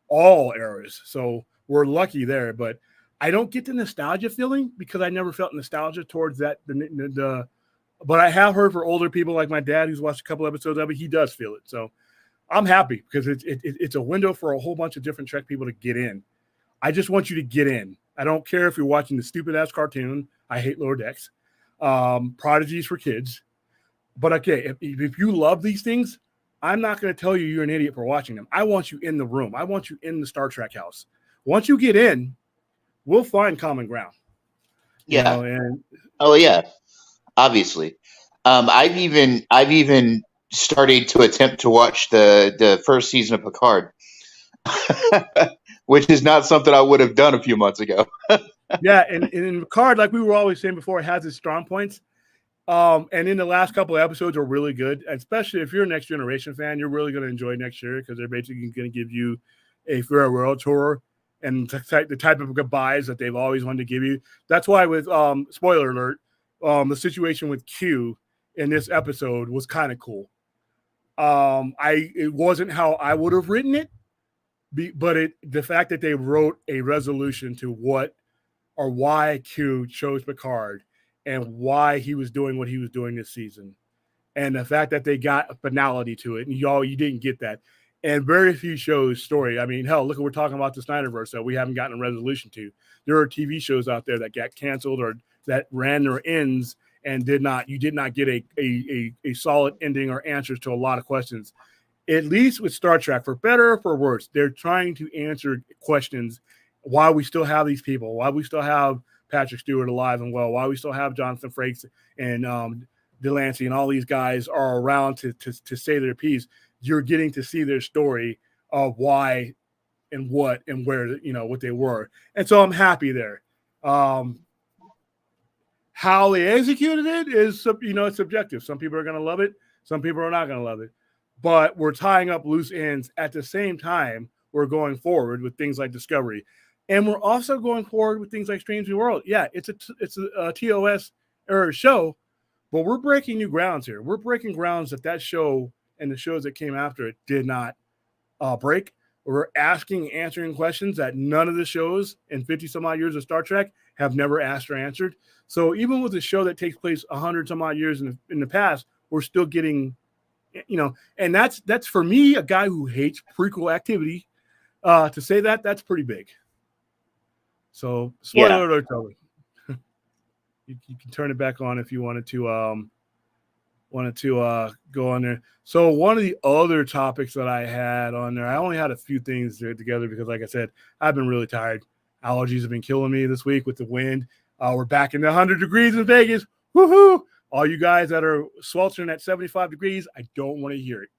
all eras. So we're lucky there, but I don't get the nostalgia feeling because I never felt nostalgia towards that. But I have heard for older people like my dad, who's watched a couple episodes of it, he does feel it. So I'm happy because it's a window for a whole bunch of different Trek people to get in. I just want you to get in. I don't care if you're watching the stupid ass cartoon. I hate Lower Decks. Prodigies for kids. But okay, if you love these things, I'm not going to tell you you're an idiot for watching them. I want you in the room. I want you in the Star Trek house. Once you get in, we'll find common ground. Oh yeah, obviously. I've even started to attempt to watch the first season of Picard, which is not something I would have done a few months ago. Yeah, and in Picard, like we were always saying before, it has its strong points. And in the last couple of episodes are really good, especially if you're a Next Generation fan. You're really going to enjoy next year because they're basically going to give you a farewell tour and the type of goodbyes that they've always wanted to give you. That's why with spoiler alert, the situation with Q in this episode was kind of cool. It wasn't how I would have written it, but the fact that they wrote a resolution to what or why Q chose Picard and why he was doing what he was doing this season, and the fact that they got a finality to it, and you didn't get that. And very few shows story. I mean, hell, look, we're talking about the Snyderverse that we haven't gotten a resolution to. There are TV shows out there that got canceled or that ran their ends and you did not get a solid ending or answers to a lot of questions. At least with Star Trek, for better or for worse, they're trying to answer questions why we still have these people, why we still have Patrick Stewart alive and well, why we still have Jonathan Frakes and Delancey and all these guys are around to say their piece. You're getting to see their story of why and what and where, what they were. And so I'm happy there. How they executed it is, it's subjective. Some people are going to love it. Some people are not going to love it. but we're tying up loose ends at the same time. We're going forward with things like Discovery, and we're also going forward with things like Strange New World. Yeah, it's a TOS era show, but we're breaking new grounds here. We're breaking grounds that show and the shows that came after it did not break. We're asking, answering questions that none of the shows in 50 some odd years of Star Trek have never asked or answered. So even with a show that takes place 100 some odd years in the past, we're still getting, and that's for me, a guy who hates prequel activity, to say that's pretty big. So spoiler alert, you can turn it back on if you wanted to go on there. So one of the other topics that I had on there, I only had a few things together because, like I said, I've been really tired. Allergies have been killing me this week with the wind. We're back in the 100 degrees in Vegas. Woohoo! All you guys that are sweltering at 75 degrees, I don't want to hear it.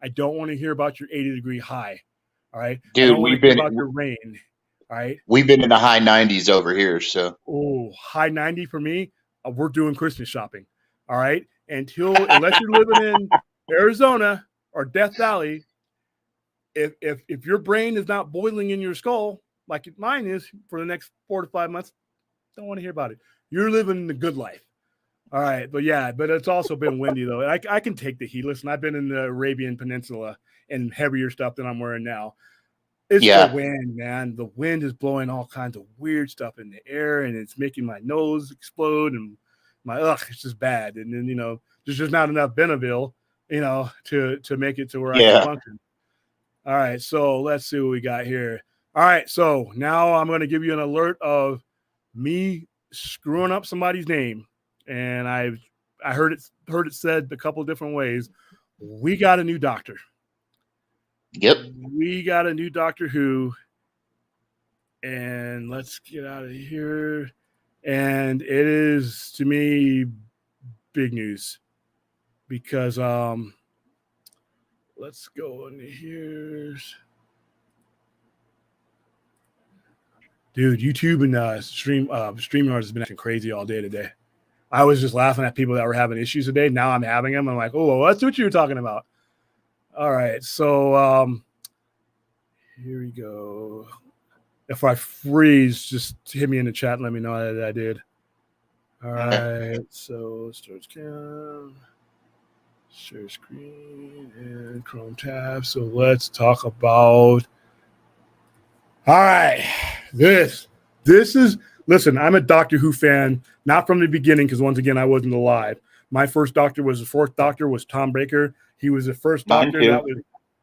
I don't want to hear about your 80-degree high. All right. Dude, I don't want to hear about your rain. All right. We've been in the high 90s over here. So, high 90 for me. We're doing Christmas shopping. All right. Unless you're living in Arizona or Death Valley, if your brain is not boiling in your skull like mine is for the next 4 to 5 months, don't want to hear about it. You're living the good life. All right, but it's also been windy though. I can take the heat. Listen, I've been in the Arabian Peninsula in heavier stuff than I'm wearing now. It's the wind, man. The wind is blowing all kinds of weird stuff in the air, and it's making my nose explode and it's just bad. And then there's just not enough Benadryl, to make it to where I can function. All right, so let's see what we got here. All right, so now I'm going to give you an alert of me screwing up somebody's name, and I heard it said a couple different ways. We got a new doctor. Yep. We got a new Doctor Who, and let's get out of here. And it is, to me, big news because let's go into here. Dude, YouTube and StreamYard has been acting crazy all day today. I was just laughing at people that were having issues today. Now I'm having them. I'm like, oh, well, that's what you were talking about. All right, so here we go. If I freeze, just hit me in the chat and let me know that I did. All right, so start cam, share screen, and Chrome tab. So let's talk about. All right, this is. Listen, I'm a Doctor Who fan, not from the beginning because once again I wasn't alive. My first Doctor was the fourth Doctor, was Tom Baker. He was the first Doctor that was.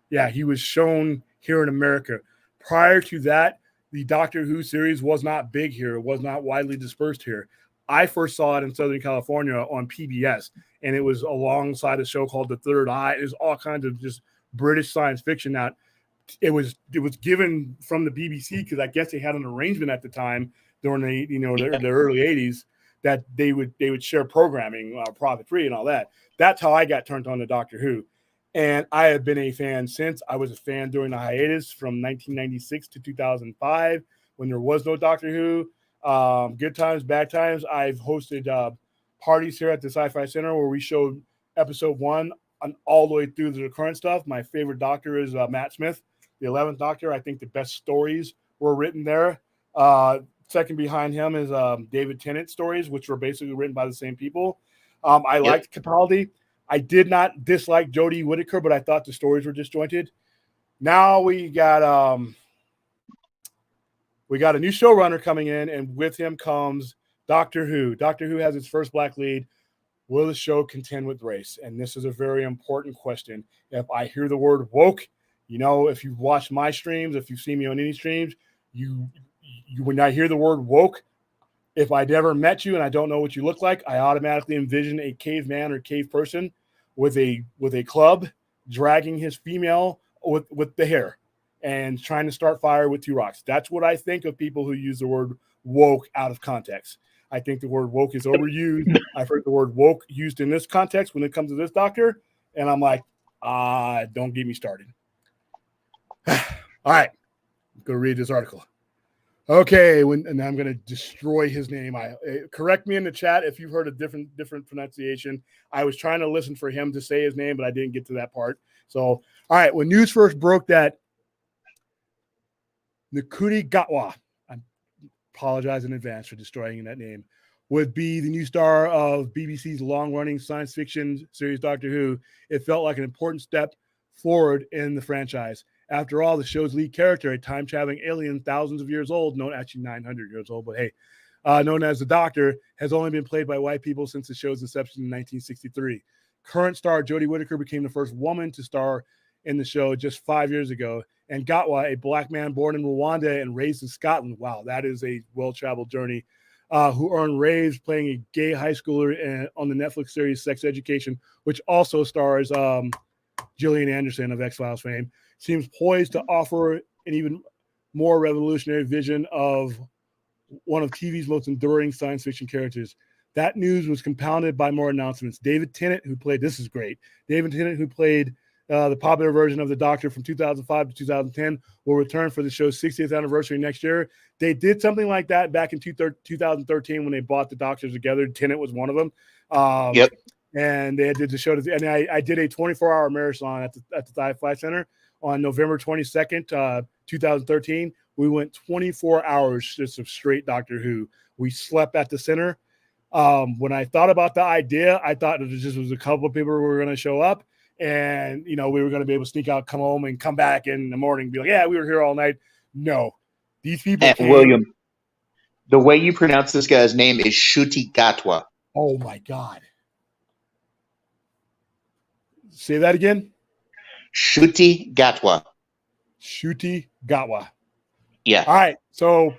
Yeah, he was shown here in America. Prior to that, the Doctor Who series was not big here. It was not widely dispersed here. I first saw it in Southern California on PBS, and it was alongside a show called The Third Eye. It was all kinds of just British science fiction. That it was given from the BBC because I guess they had an arrangement at the time during the early 80s that they would share programming, profit free and all that. That's how I got turned on to Doctor Who. And I have been a fan since. I was a fan during the hiatus from 1996 to 2005 when there was no Doctor Who. Good times, bad times. I've hosted parties here at the Sci-Fi Center where we showed episode 1 all the way through the current stuff. My favorite Doctor is Matt Smith, the 11th Doctor. I think the best stories were written there. Second behind him is David Tennant stories, which were basically written by the same people. I liked Capaldi. I did not dislike Jodie Whittaker, but I thought the stories were disjointed. Now we got a new showrunner coming in, and with him comes Doctor Who. Doctor Who has its first black lead. Will the show contend with race? And this is a very important question. If I hear the word woke, if you've watched my streams, if you've seen me on any streams, you when I hear the word woke, if I'd ever met you and I don't know what you look like, I automatically envision a caveman or cave person with a club dragging his female with the hair and trying to start fire with 2 rocks. That's what I think of people who use the word woke out of context. I think the word woke is overused. I've heard the word woke used in this context when it comes to this Doctor, and I'm like, don't get me started. All right, go read this article. Okay, and I'm going to destroy his name. Correct me in the chat if you've heard a different pronunciation. I was trying to listen for him to say his name, but I didn't get to that part. So, all right, when news first broke that Nakudi Gatwa, I apologize in advance for destroying that name, would be the new star of BBC's long-running science fiction series Doctor Who, it felt like an important step forward in the franchise. After all, the show's lead character, a time-traveling alien thousands of years old, known actually 900 years old, but hey, known as the Doctor, has only been played by white people since the show's inception in 1963. Current star Jodie Whittaker became the first woman to star in the show just 5 years ago. And Gatwa, a black man born in Rwanda and raised in Scotland. Wow, that is a well-traveled journey. Who earned raves playing a gay high schooler on the Netflix series Sex Education, which also stars Gillian Anderson of X-Files fame, seems poised to offer an even more revolutionary vision of one of TV's most enduring science fiction characters. That news was compounded by more announcements. David Tennant, who played the popular version of the Doctor from 2005 to 2010, will return for the show's 60th anniversary next year. They did something like that back in 2013 when they bought the Doctors together. Tennant was one of them. Yep. And they did the show. And I did a 24-hour marathon at the Sci-Fi Center on November 22nd, 2013. We went 24 hours just of straight Doctor Who. We slept at the center. When I thought about the idea, I thought it just was a couple of people who were going to show up. And, we were going to be able to sneak out, come home, and come back in the morning and be like, yeah, we were here all night. No. These people came. William, the way you pronounce this guy's name is Shuti Gatwa. Oh, my God. Say that again. Shuti Gatwa. Shuti Gatwa. Yeah. All right. So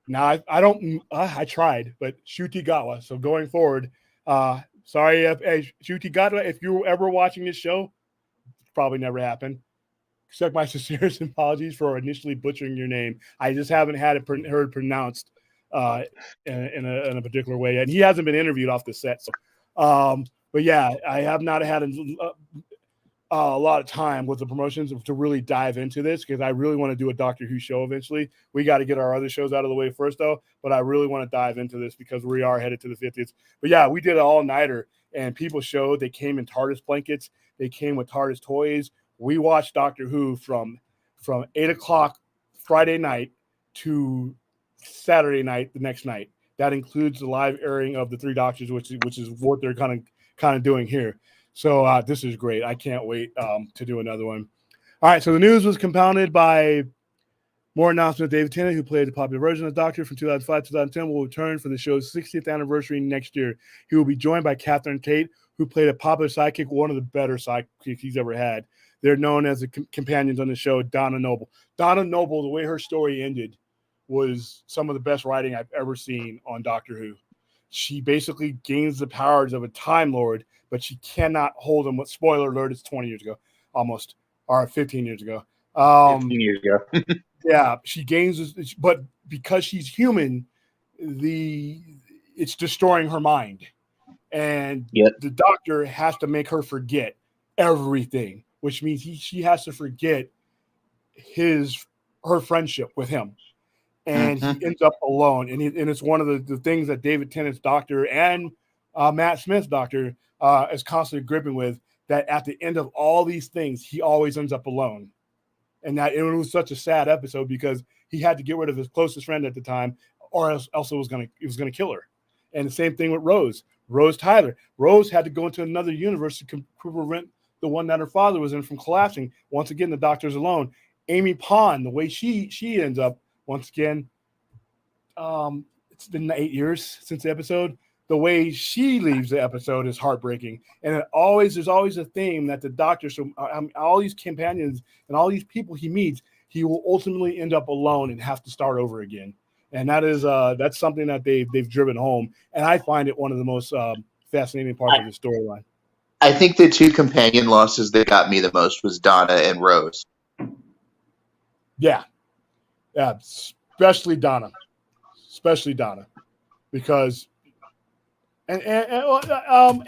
now I tried, but Shuti Gatwa. So going forward, sorry, Shuti Gatwa, if you were ever watching this show, probably never happened. Accept my sincerest apologies for initially butchering your name. I just haven't had it heard pronounced in a particular way, and he hasn't been interviewed off the set. So, but yeah, I have not had a lot of time with the promotions to really dive into this because I really want to do a Doctor Who show eventually. We got to get our other shows out of the way first, though. But I really want to dive into this because we are headed to the 50th. But yeah, we did an all-nighter, and people showed they came in TARDIS blankets. They came with TARDIS toys. We watched Doctor Who from 8 o'clock Friday night to Saturday night the next night. That includes the live airing of the Three Doctors, which is what they're kind of doing here. So this is great. I can't wait to do another one. All right, so the news was compounded by more announcements. David Tennant, who played the popular version of the Doctor from 2005 to 2010, will return for the show's 60th anniversary next year. He will be joined by Catherine Tate, who played a popular sidekick, one of the better sidekicks he's ever had. They're known as the companions on the show, Donna Noble. Donna Noble, the way her story ended, was some of the best writing I've ever seen on Doctor Who. She basically gains the powers of a Time Lord, but she cannot hold him. Spoiler alert, it's 20 years ago, almost, or 15 years ago. 15 years ago. Yeah, she gains this, but because she's human, it's destroying her mind. And the Doctor has to make her forget everything, which means she has to forget her friendship with him. And he ends up alone. And it's one of the things that David Tennant's Doctor and Matt Smith's Doctor is constantly gripping with, that at the end of all these things, he always ends up alone. And that it was such a sad episode because he had to get rid of his closest friend at the time, or else it was gonna kill her. And the same thing with Rose Tyler. Rose had to go into another universe to prevent the one that her father was in from collapsing. Once again, the Doctor's alone. Amy Pond, the way she ends up, once again, it's been 8 years since the episode. The way she leaves the episode is heartbreaking. And there's always a theme that the Doctor, so all these companions and all these people he meets, he will ultimately end up alone and have to start over again. And that's something that they've driven home. And I find it one of the most fascinating parts of the storyline. I think the two companion losses that got me the most was Donna and Rose. Yeah, especially Donna, because and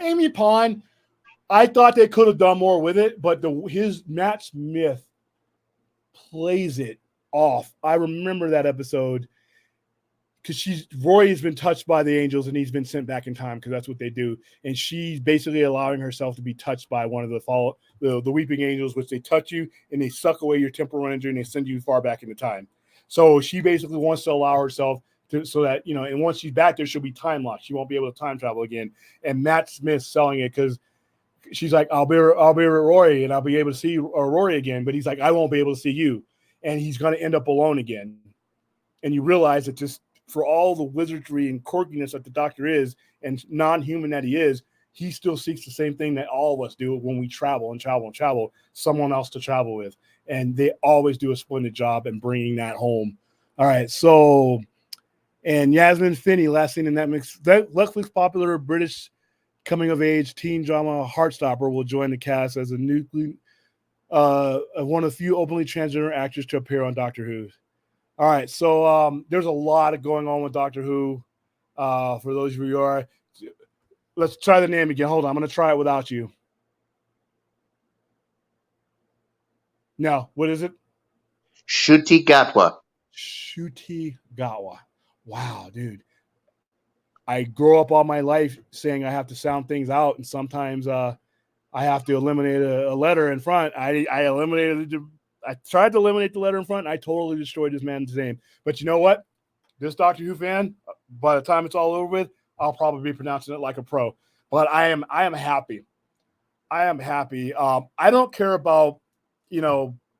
Amy Pond, I thought they could have done more with it, but his Matt Smith plays it off. I remember that episode. because Rory has been touched by the angels and he's been sent back in time because that's what they do. And she's basically allowing herself to be touched by one of the weeping angels, which they touch you and they suck away your temporal energy and they send you far back into time. So she basically wants to allow herself to, so that, and once she's back there, she'll be time locked. She won't be able to time travel again. And Matt Smith's selling it because she's like, I'll be with Rory and I'll be able to see Rory again. But he's like, I won't be able to see you. And he's going to end up alone again. And you realize that just for all the wizardry and quirkiness that the Doctor is and non-human that he is, he still seeks the same thing that all of us do when we travel and travel and travel, someone else to travel with. And they always do a splendid job in bringing that home. All right, so, and Yasmin Finney, last seen in Netflix popular British coming-of-age teen drama Heartstopper, will join the cast as a new one of the few openly transgender actors to appear on Doctor Who. All right, so there's a lot going on with Doctor Who. For those of you who are, let's try the name again. Hold on, I'm going to try it without you. No, what is it? Ncuti Gatwa. Ncuti Gatwa. Wow, dude. I grow up all my life saying I have to sound things out, and sometimes I have to eliminate a letter in front. I tried to eliminate the letter in front, and I totally destroyed this man's name. But you know what? This Doctor Who fan, by the time it's all over with, I'll probably be pronouncing it like a pro. But I am happy. I am happy. I don't care about,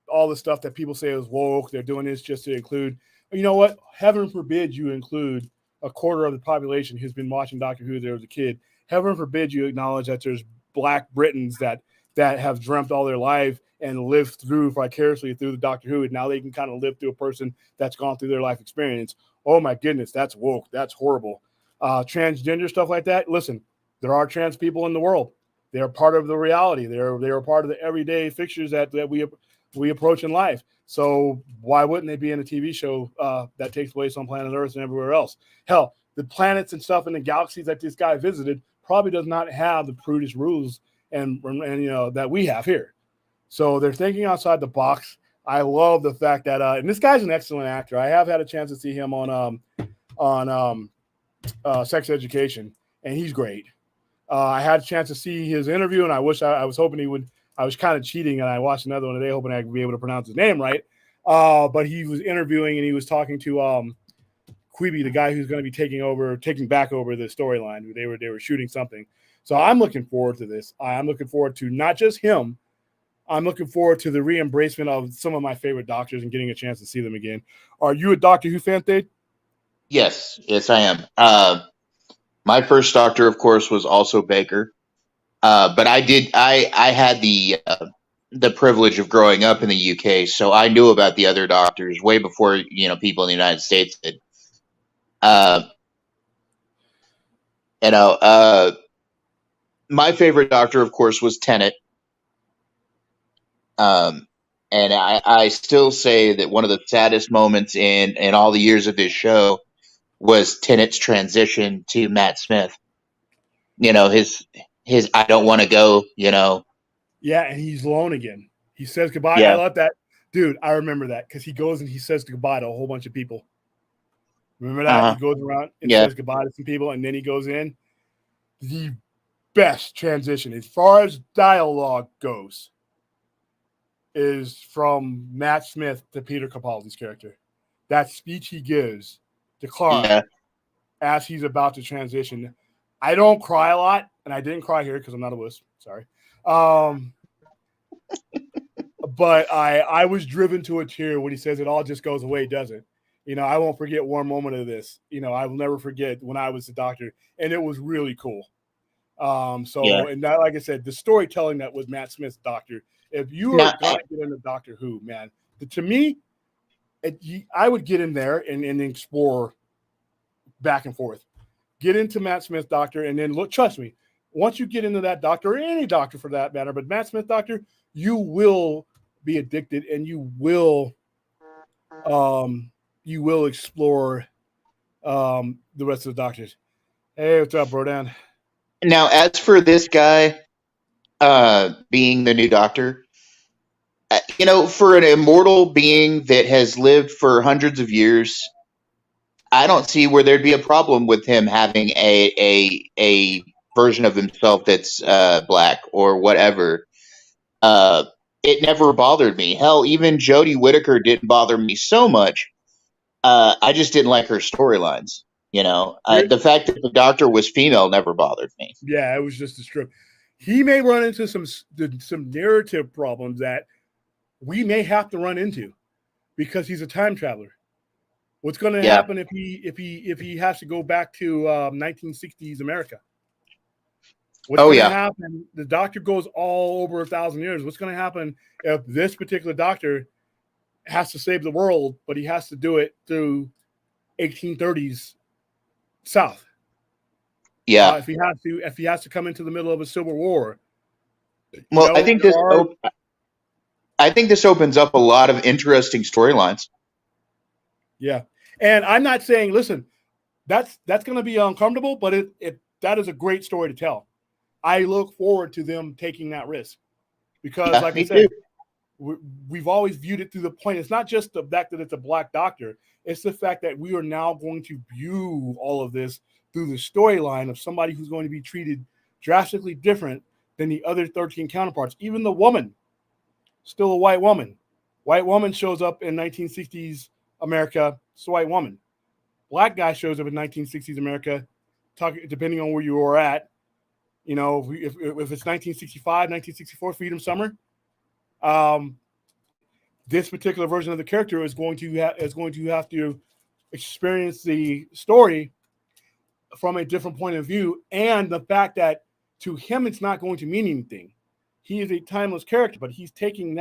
all the stuff that people say is woke. They're doing this just to include. You know what? Heaven forbid you include a quarter of the population who's been watching Doctor Who there as a kid. Heaven forbid you acknowledge that there's Black Britons that have dreamt all their life and lived through vicariously through the Doctor Who, and now they can kind of live through a person that's gone through their life experience. Oh my goodness, that's woke. That's horrible. Transgender stuff like that. Listen, there are trans people in the world. They are part of the reality. They are part of the everyday fixtures that we approach in life. So why wouldn't they be in a TV show that takes place on planet Earth and everywhere else? Hell, the planets and stuff in the galaxies that this guy visited probably does not have the prudish rules and that we have here. So they're thinking outside the box. I love the fact that and this guy's an excellent actor. I have had a chance to see him on Sex Education, and he's great. I had a chance to see his interview, and I was hoping he would. I was kind of cheating, and I watched another one today, hoping I could be able to pronounce his name right. But he was interviewing, and he was talking to Queeby, the guy who's going to be taking back over the storyline. They were shooting something. So I'm looking forward to this. I'm looking forward to not just him. I'm looking forward to the re-embracement of some of my favorite Doctors and getting a chance to see them again. Are you a Doctor Who fan, Thade? Yes, I am. My first Doctor, of course, was also Baker. But I had the privilege of growing up in the UK, so I knew about the other Doctors way before people in the United States did. My favorite Doctor, of course, was Tennant. And I still say that one of the saddest moments in all the years of this show was Tennant's transition to Matt Smith. His I don't want to go, Yeah, and he's alone again. He says goodbye. Yeah. I love that. Dude, I remember that because he goes and he says goodbye to a whole bunch of people. Remember that? Uh-huh. He goes around and Yeah. says goodbye to some people, and then he goes in. The best transition, as far as dialogue goes, is from Matt Smith to Peter Capaldi's character. That speech he gives to Clara as he's about to transition. I don't cry a lot, and I didn't cry here because I'm not a wuss. Sorry. But I was driven to a tear when he says it all just goes away, doesn't. I won't forget one moment of this. I will never forget when I was the Doctor, and it was really cool. And that, like I said, the storytelling that was Matt Smith's Doctor. If you are going to get into Doctor Who, man, to me, I would get in there and explore back and forth. Get into Matt Smith Doctor, and then look. Trust me, once you get into that Doctor, or any Doctor for that matter, but Matt Smith Doctor, you will be addicted, and you will explore the rest of the Doctors. Hey, what's up, bro? Dan? Now, as for this guy being the new Doctor, for an immortal being that has lived for hundreds of years, I don't see where there'd be a problem with him having a version of himself that's black or whatever. It never bothered me. Hell, even Jodie Whittaker didn't bother me so much. I just didn't like her storylines. The fact that the Doctor was female never bothered me. Yeah, it was just a strip. He may run into some narrative problems that we may have to run into because he's a time traveler. What's going to happen if he has to go back to 1960s America? What's going to happen? The Doctor goes all over 1,000 years. What's going to happen if this particular Doctor has to save the world, but he has to do it through 1830s South? Yeah. If he has to come into the middle of a civil war. Well, I think this opens up a lot of interesting storylines. Yeah. And I'm not saying, listen, that's going to be uncomfortable, but that is a great story to tell. I look forward to them taking that risk because, like I said, we've always viewed it through the point. It's not just the fact that it's a black Doctor. It's the fact that we are now going to view all of this through the storyline of somebody who's going to be treated drastically different than the other 13 counterparts. Even the woman, still a white woman. White woman shows up in 1960s America, it's a white woman. Black guy shows up in 1960s America, depending on where you are at. If it's 1965, 1964, Freedom Summer, this particular version of the character is going to have to experience the story from a different point of view, and the fact that to him it's not going to mean anything. He is a timeless character, but he's taking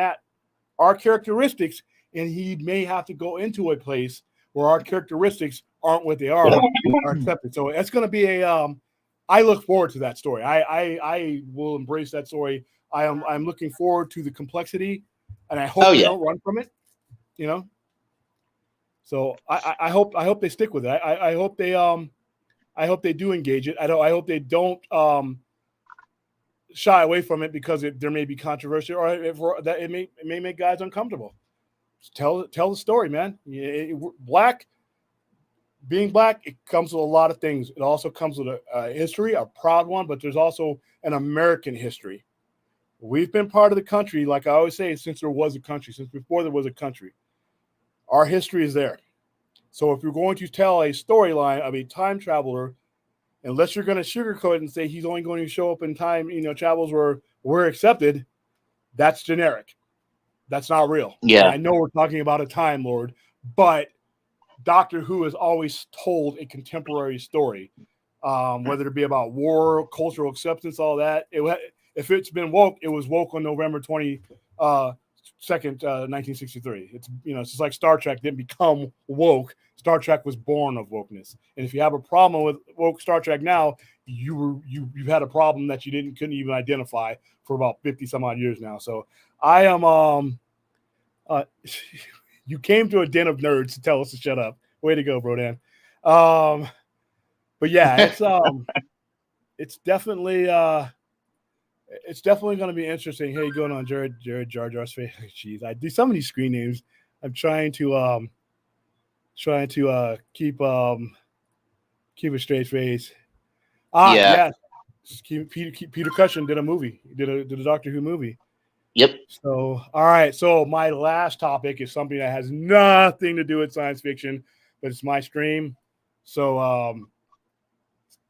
our characteristics, and he may have to go into a place where our characteristics aren't what they are accepted. So it's going to be I look forward to that story. I will embrace that story. I'm looking forward to the complexity, and I hope they don't run from it. So I hope they stick with it. I hope they do engage it. I hope they don't shy away from it because there may be controversy or that it may make guys uncomfortable. Tell the story, man. Being black, it comes with a lot of things. It also comes with a history, a proud one, but there's also an American history. We've been part of the country, like I always say, since there was a country, since before there was a country. Our history is there. So if you're going to tell a storyline of a time traveler, unless you're going to sugarcoat it and say he's only going to show up in time, travels where we're accepted, that's generic. That's not real. Yeah. And I know we're talking about a Time Lord, but Doctor Who has always told a contemporary story, whether it be about war, cultural acceptance, all that. If it's been woke, it was woke on November 22nd, 1963. It's it's just like Star Trek didn't become woke. Star Trek was born of wokeness. And if you have a problem with woke Star Trek now, you've had a problem that you couldn't even identify for about 50 some odd years now. So I am you came to a den of nerds to tell us to shut up. Way to go, Brodan. But yeah, it's definitely going to be interesting. Hey, going on, Jared Jar Jar's face. Jeez, I do so many screen names. I'm trying to keep a straight face. Yeah. Peter Cushing did a movie. Did a Doctor Who movie. Yep. So, all right. So my last topic is something that has nothing to do with science fiction, but it's my stream. So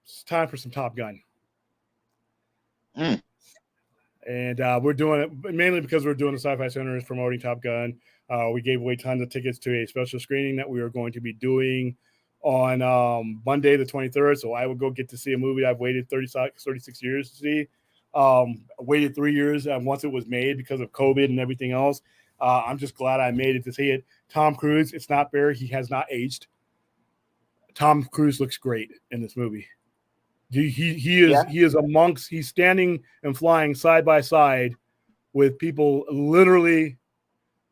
it's time for some Top Gun. And we're doing it mainly because we're doing the Sci-Fi Center is promoting Top Gun. We gave away tons of tickets to a special screening that we are going to be doing on Monday the 23rd. So I will go get to see a movie I've waited 36 years to see. Waited 3 years once it was made because of COVID and everything else. I'm just glad I made it to see it. Tom Cruise, it's not fair. He has not aged. Tom Cruise looks great in this movie. He is amongst, he's standing and flying side by side with people literally,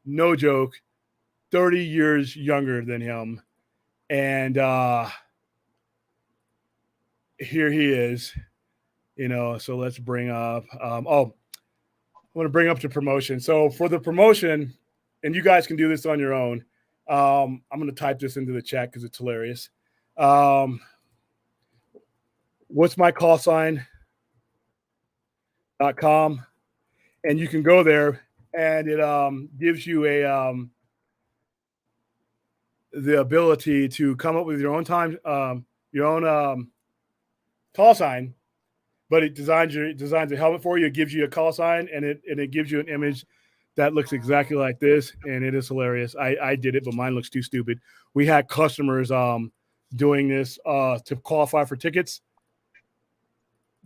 no joke, 30 years younger than him. And here he is, so let's bring up, I want to bring up the promotion. So for the promotion, and you guys can do this on your own. I'm going to type this into the chat because it's hilarious. What's my call sign.com, and you can go there, and it gives you the ability to come up with your own call sign, but it designs a helmet for you. It gives you a call sign, and it gives you an image that looks exactly like this, and it is hilarious. I did it, but mine looks too stupid. We had customers doing this to qualify for tickets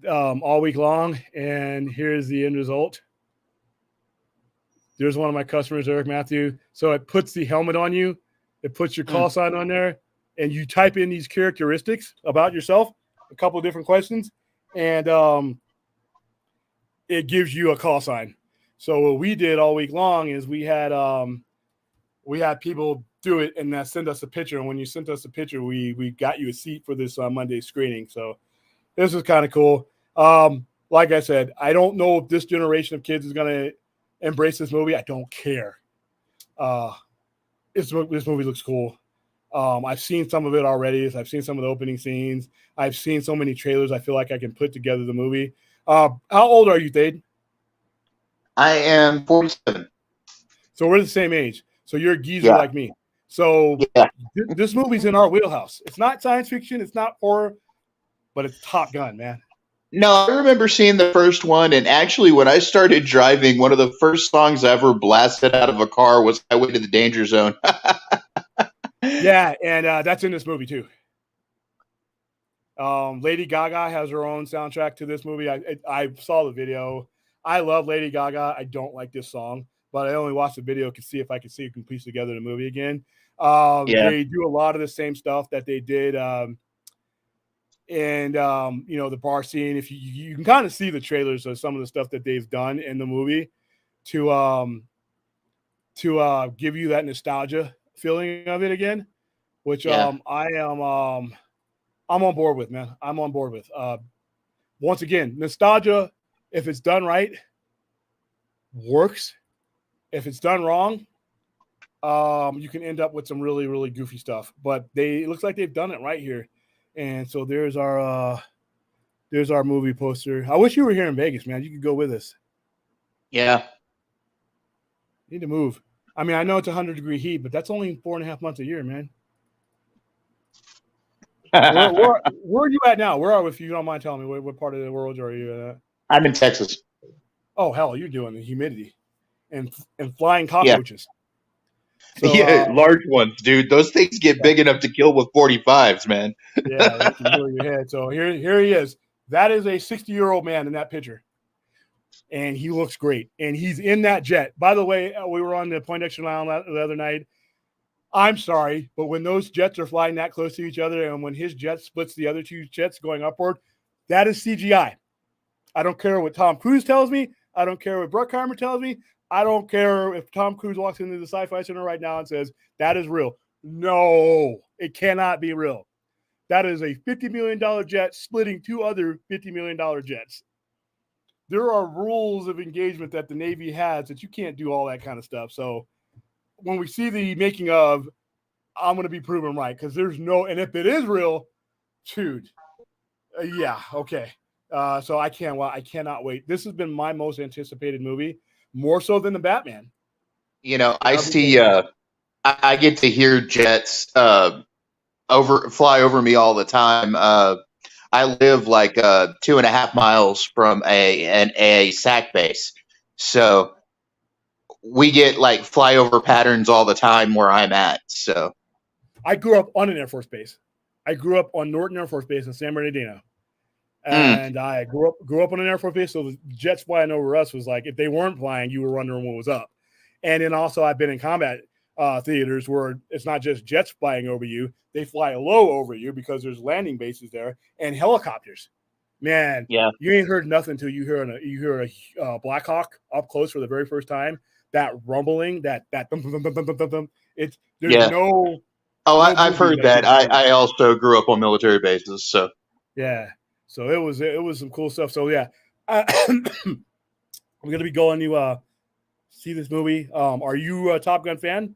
all week long, and here's the end result. There's one of my customers, Eric Matthew. So it puts the helmet on you, it puts your call sign on there, and you type in these characteristics about yourself, a couple of different questions, and it gives you a call sign. So what we did all week long is we had people do it and send us a picture. And when you sent us a picture, we got you a seat for this Monday screening. So this is kind of cool. Like I said, I don't know if this generation of kids is going to embrace this movie. I don't care. This movie looks cool. I've seen some of it already. I've seen some of the opening scenes. I've seen so many trailers. I feel like I can put together the movie. How old are you, Thade? I am 47. So we're the same age. So you're a geezer like me. So this movie's in our wheelhouse. It's not science fiction. It's not horror, but it's Top Gun, man. No, I remember seeing the first one, and actually when I started driving, one of the first songs I ever blasted out of a car was Highway to the Danger Zone. Yeah, and that's in this movie too. Lady Gaga has her own soundtrack to this movie. I saw the video. I love Lady Gaga. I don't like this song, but I only watched the video to see if I could see it can piece together the movie again. They do a lot of the same stuff that they did and the bar scene. If you can kind of see the trailers of some of the stuff that they've done in the movie to give you that nostalgia feeling of it again, which I'm on board with, man. I'm on board with. Once again, nostalgia, if it's done right, works. If it's done wrong, you can end up with some really, really goofy stuff. But it looks like they've done it right here. And so there's our movie poster. I wish you were here in Vegas, man. You could go with us. Yeah. Need to move. I mean, I know it's 100-degree heat, but that's only 4.5 months a year, man. Where are you at now? Where are we, if you don't mind telling me, what part of the world are you at? I'm in Texas. Oh, hell, you're doing the humidity and flying cockroaches. So, large ones, dude. Those things get big enough to kill with 45s, man. Yeah, they can kill your head. So here he is. That is a 60-year-old man in that picture. And he looks great. And he's in that jet. By the way, we were on the Poindexter Island the other night. I'm sorry, but when those jets are flying that close to each other and when his jet splits the other two jets going upward, that is CGI. I don't care what Tom Cruise tells me. I don't care what Bruckheimer tells me. I don't care if Tom Cruise walks into the Sci-Fi Center right now and says, that is real. No, it cannot be real. That is a $50 million jet splitting two other $50 million jets. There are rules of engagement that the Navy has that you can't do all that kind of stuff. So when we see the making of, I'm going to be proven right because there's no, and if it is real, dude, yeah, okay. So I cannot wait. This has been my most anticipated movie, more so than the Batman. I see. I get to hear jets fly over me all the time. I live like 2.5 miles from a SAC base, so we get like flyover patterns all the time where I'm at. So I grew up on an Air Force base. I grew up on Norton Air Force Base in San Bernardino. And I grew up on an Air Force base, so the jets flying over us was like, if they weren't flying, you were wondering what was up. And then also I've been in combat theaters where it's not just jets flying over you. They fly low over you because there's landing bases there and helicopters. Man, you ain't heard nothing until you hear a Black Hawk up close for the very first time. That rumbling, that thum, thum, thum, thum, thum, thum. There's no. Oh, I've heard that. I also grew up on military bases, so yeah. So it was some cool stuff. So yeah, I'm gonna be going to see this movie. Are you a Top Gun fan?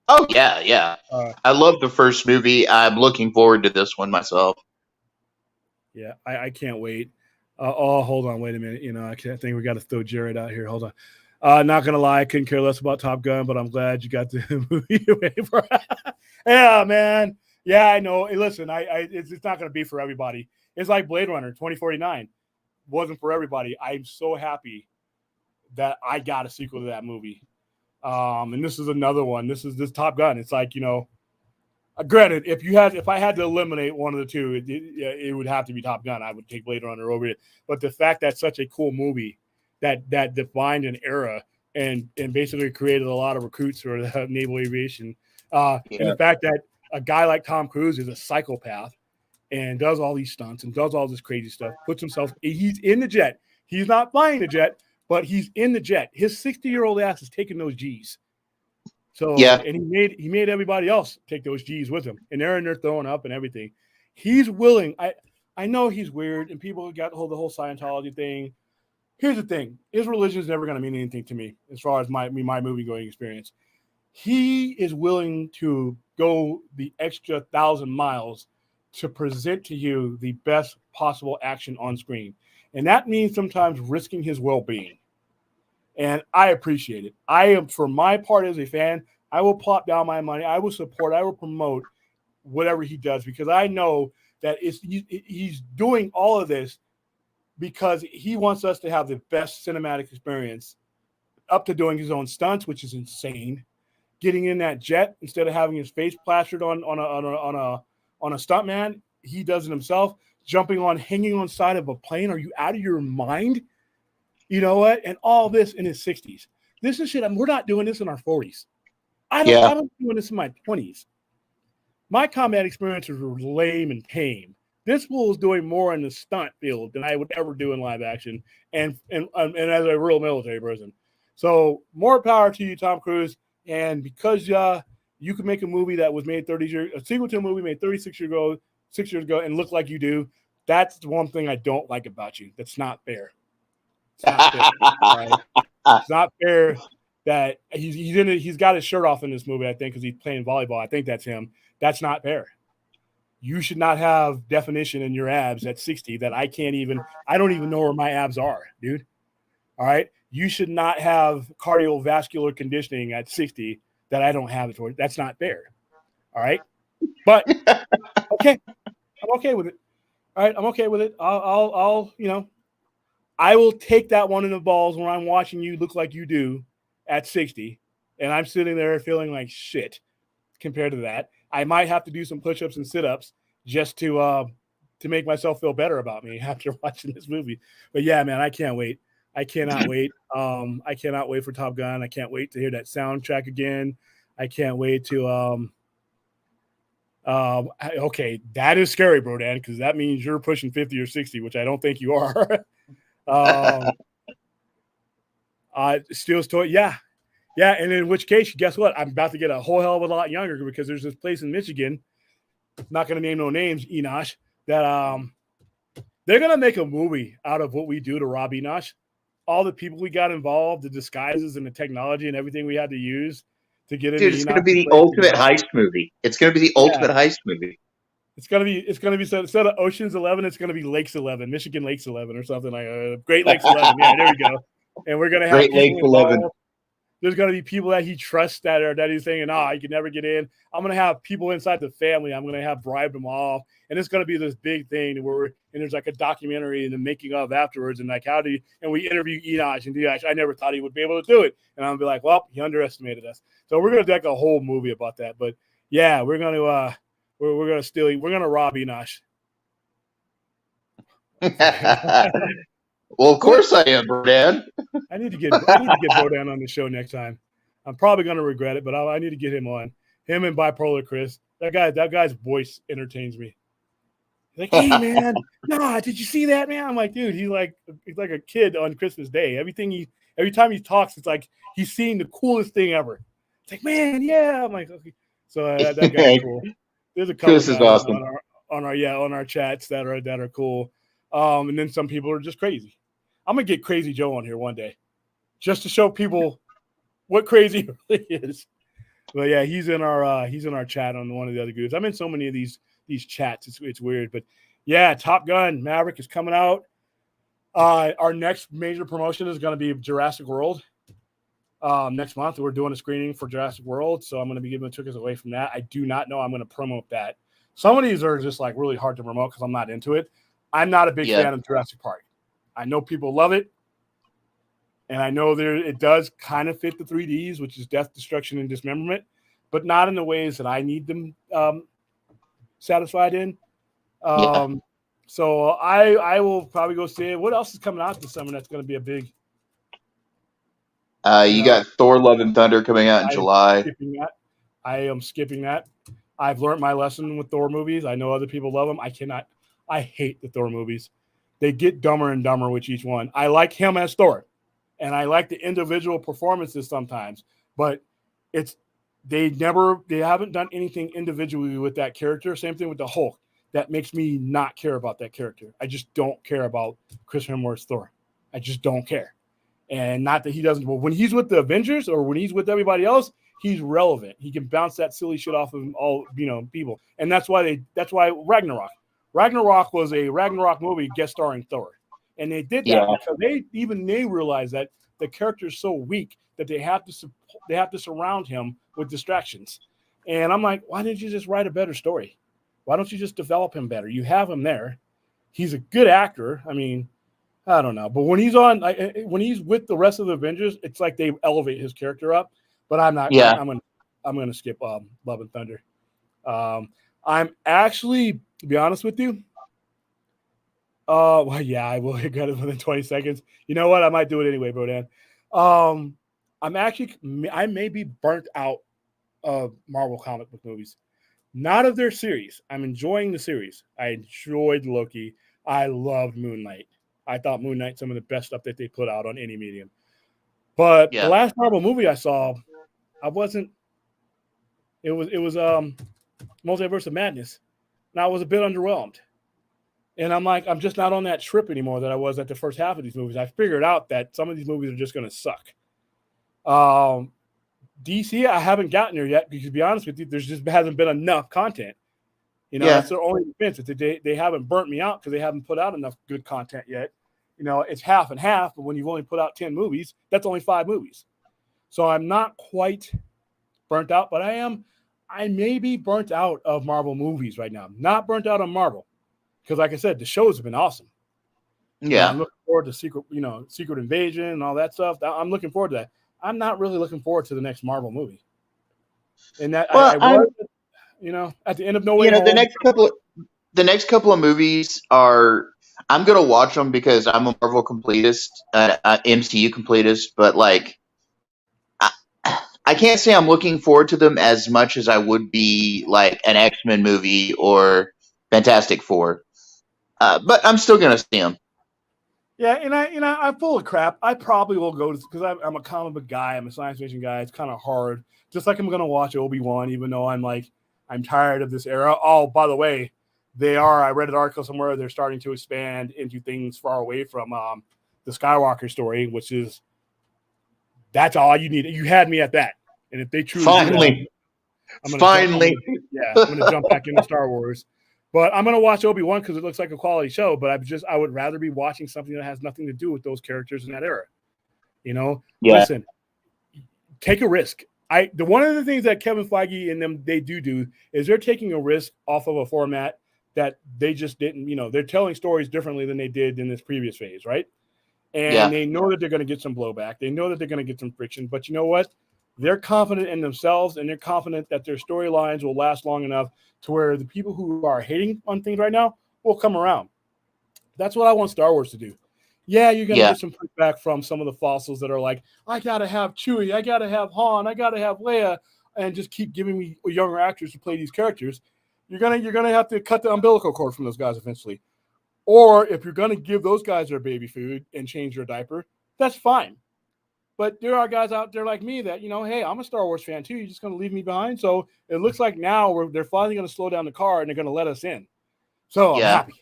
Oh yeah, yeah. I love the first movie. I'm looking forward to this one myself. Yeah, I can't wait. Oh, hold on, wait a minute. I think we got to throw Jared out here. Hold on. Not gonna lie, I couldn't care less about Top Gun, but I'm glad you got the movie away for. Yeah, man. Yeah, I know. Hey, listen, it's not gonna be for everybody. It's like Blade Runner 2049 wasn't for everybody. I'm so happy that I got a sequel to that movie. And this is another one. This Top Gun. It's like granted, if I had to eliminate one of the two, it would have to be Top Gun. I would take Blade Runner over it. But the fact that's such a cool movie that defined an era and basically created a lot of recruits for the naval aviation, and the fact that a guy like Tom Cruise is a psychopath and does all these stunts and does all this crazy stuff, he's in the jet. He's not flying the jet, but he's in the jet. His 60-year-old ass is taking those G's. So and he made everybody else take those G's with him, and they're in there throwing up and everything. He's willing. I know he's weird, and people got the whole Scientology thing. Here's the thing: his religion is never going to mean anything to me as far as my movie going experience. He is willing to go the extra 1,000 miles to present to you the best possible action on screen, and that means sometimes risking his well-being. And I appreciate it. I am, for my part as a fan, I will plop down my money. I will support. I will promote whatever he does because I know that he's doing all of this because he wants us to have the best cinematic experience, up to doing his own stunts, which is insane. Getting in that jet instead of having his face plastered on a stuntman, he does it himself. Hanging on side of a plane. Are you out of your mind? You know what? And all this in his 60s. This is shit. We're not doing this in our 40s. I'm doing this in my 20s. My combat experiences were lame and tame. This fool is doing more in the stunt field than I would ever do in live action and as a real military person. So more power to you, Tom Cruise. And because you can make a movie that was made 30 years, a sequel to a movie made 36 years ago and look like you do, that's the one thing I don't like about you. That's not fair. It's not fair. Right? It's not fair that he's got his shirt off in this movie, I think, because he's playing volleyball. I think that's him. That's not fair. You should not have definition in your abs at 60 that I don't even know where my abs are, dude. All right. You should not have cardiovascular conditioning at 60 that I don't have it for. That's not fair. All right. But okay. I'm okay with it. All right. I'm okay with it. I'll I will take that one in the balls when I'm watching you look like you do at 60, and I'm sitting there feeling like shit compared to that. I might have to do some push-ups and sit-ups just to make myself feel better about me after watching this movie. But yeah, man, I can't wait. I cannot wait. I cannot wait for Top Gun. I can't wait to hear that soundtrack again. I can't wait to okay, that is scary, bro, Dan, because that means you're pushing 50 or 60, which I don't think you are. Steel's toy, yeah, and in which case, guess what? I'm about to get a whole hell of a lot younger because there's this place in Michigan. Not going to name no names, Enosh. That they're going to make a movie out of what we do to rob Enosh. All the people we got involved, the disguises and the technology and everything we had to use to get into. Dude, it's going to be the ultimate heist movie. It's going to be the ultimate heist movie. It's gonna be so instead of Ocean's 11, it's gonna be Lakes 11, Michigan Lakes 11, or something like Great Lakes 11. Yeah, there we go. And we're gonna have Great Lakes 11. There's gonna be people that he trusts that he's saying, you can never get in. I'm gonna have people inside the family. I'm gonna have bribed them off, and it's gonna be this big thing and there's like a documentary and the making of afterwards, and like and we interview Enosh and Enosh. I never thought he would be able to do it, and I'm gonna be like, well, he underestimated us. So we're gonna deck a whole movie about that. But yeah, we're gonna. We're gonna rob Enosh. Well, of course I am, Brodan. I need to get Brodan on the show next time. I'm probably gonna regret it, but I need to get him on. Him and Bipolar Chris. That guy's voice entertains me. He's like, hey man, did you see that, man? I'm like, dude, he's like a kid on Christmas Day. Every time he talks, it's like he's seeing the coolest thing ever. It's like, man, yeah. I'm like, okay. So that guy's cool. There's a couple Chris is awesome on our chats that are cool. And then some people are just crazy. I'm gonna get Crazy Joe on here one day, just to show people what crazy really is. But yeah, he's in our chat on one of the other groups. I'm in so many of these chats. It's weird, but yeah, Top Gun Maverick is coming out. Our next major promotion is going to be Jurassic World. Next month, we're doing a screening for Jurassic World, so I'm going to be giving tickets away from that. I do not know I'm going to promote that. Some of these are just like really hard to promote because I'm not into it. I'm not a big fan of Jurassic Park. I know people love it, and I know it does kind of fit the 3Ds, which is death, destruction, and dismemberment, but not in the ways that I need them satisfied in. So I will probably go see it. What else is coming out this summer that's going to be a big? You got Thor: Love and Thunder coming out in July. I am skipping that. I've learned my lesson with Thor movies. I know other people love them. I hate the Thor movies. They get dumber and dumber with each one. I like him as Thor, and I like the individual performances sometimes, but they haven't done anything individually with that character. Same thing with the Hulk. That makes me not care about that character. I just don't care about Chris Hemsworth's Thor. I just don't care. And not that he doesn't, but when he's with the Avengers or when he's with everybody else, he's relevant. He can bounce that silly shit off of all, people. And that's why Ragnarok was a Ragnarok movie guest starring Thor. And they did that because they realized that the character is so weak that they have to surround him with distractions. And I'm like, why didn't you just write a better story? Why don't you just develop him better? You have him there. He's a good actor. I mean, I don't know, but when he's with the rest of the Avengers, it's like they elevate his character up. But I'm not. Yeah. I'm gonna skip Love and Thunder. I'm actually, to be honest with you. Well, yeah, I will get it within 20 seconds. You know what? I might do it anyway, Brodan. I may be burnt out of Marvel comic book movies. Not of their series. I'm enjoying the series. I enjoyed Loki. I loved Moon Knight. I thought Moon Knight some of the best stuff that they put out on any medium. But the last Marvel movie I saw, it was Multiverse of Madness. And I was a bit underwhelmed. And I'm like, I'm just not on that trip anymore that I was at the first half of these movies. I figured out that some of these movies are just going to suck. DC, I haven't gotten there yet because, to be honest with you, there just hasn't been enough content. That's their only defense. They haven't burnt me out because they haven't put out enough good content yet. It's half and half, but when you've only put out 10 movies, that's only 5 movies. So I'm not quite burnt out, but I may be burnt out of Marvel movies right now. I'm not burnt out on Marvel because, like I said, the shows have been awesome. Yeah. I'm looking forward to Secret Invasion and all that stuff. I'm looking forward to that. I'm not really looking forward to the next Marvel movie. And that at the end of No Way Home. The next couple of movies are, I'm gonna watch them because I'm a Marvel completist, MCU completist. But like, I can't say I'm looking forward to them as much as I would be like an X-Men movie or Fantastic Four. But I'm still gonna see them. Yeah, and I'm full of crap. I probably will go because I'm a comic book guy. I'm a science fiction guy. It's kind of hard. Just like I'm going to watch Obi-Wan, even though I'm tired of this era. Oh, by the way, I read an article somewhere. They're starting to expand into things far away from the Skywalker story, which is that's all you need. You had me at that. And if they truly finally, I'm going to jump back into Star Wars. But I'm going to watch Obi-Wan because it looks like a quality show. But I would rather be watching something that has nothing to do with those characters in that era. Listen, take a risk. One of the things that Kevin Feige and them they do is they're taking a risk off of a format that they just didn't. They're telling stories differently than they did in this previous phase, right? And they know that they're going to get some blowback. They know that they're going to get some friction. But you know what? They're confident in themselves, and they're confident that their storylines will last long enough to where the people who are hating on things right now will come around. That's what I want Star Wars to do. Yeah, you're going to get some pushback from some of the fossils that are like, I got to have Chewie, I got to have Han, I got to have Leia, and just keep giving me younger actors to play these characters. You're gonna have to cut the umbilical cord from those guys eventually. Or if you're going to give those guys their baby food and change their diaper, that's fine. But there are guys out there like me that, hey, I'm a Star Wars fan too. You're just going to leave me behind. So it looks like now they're finally going to slow down the car and they're going to let us in. So I'm happy.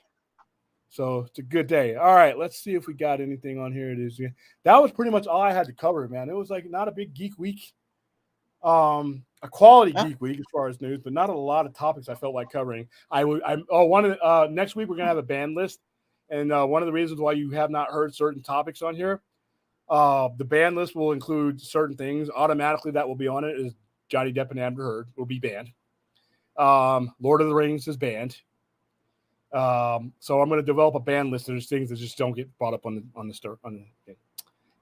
So it's a good day. All right, let's see if we got anything on here. That was pretty much all I had to cover, man. It was like not a big geek week. I a quality geek week as far as news, but not a lot of topics I felt like covering. Next week we're gonna have a band list, and one of the reasons why you have not heard certain topics on here, the band list will include certain things. Automatically, that will be on it. Is Johnny Depp and Amber Heard will be banned. Lord of the Rings is banned. So I'm going to develop a ban list. There's things that just don't get brought up on the thing.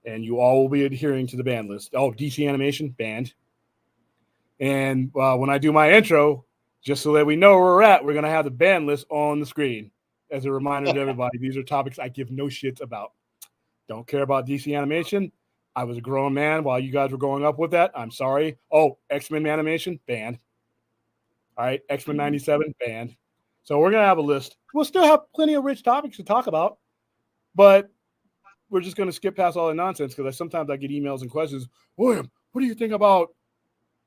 And you all will be adhering to the ban list. Oh, DC animation banned. And when I do my intro, just so that we know where we're at, we're going to have the ban list on the screen as a reminder to everybody. These are topics I give no shits about. Don't care about DC animation. I was a grown man while you guys were growing up with that. I'm sorry. Oh, X-Men animation banned. All right, X-Men 97 banned. So we're going to have a list. We'll still have plenty of rich topics to talk about, but we're just going to skip past all the nonsense because sometimes I get emails and questions. William, what do you think about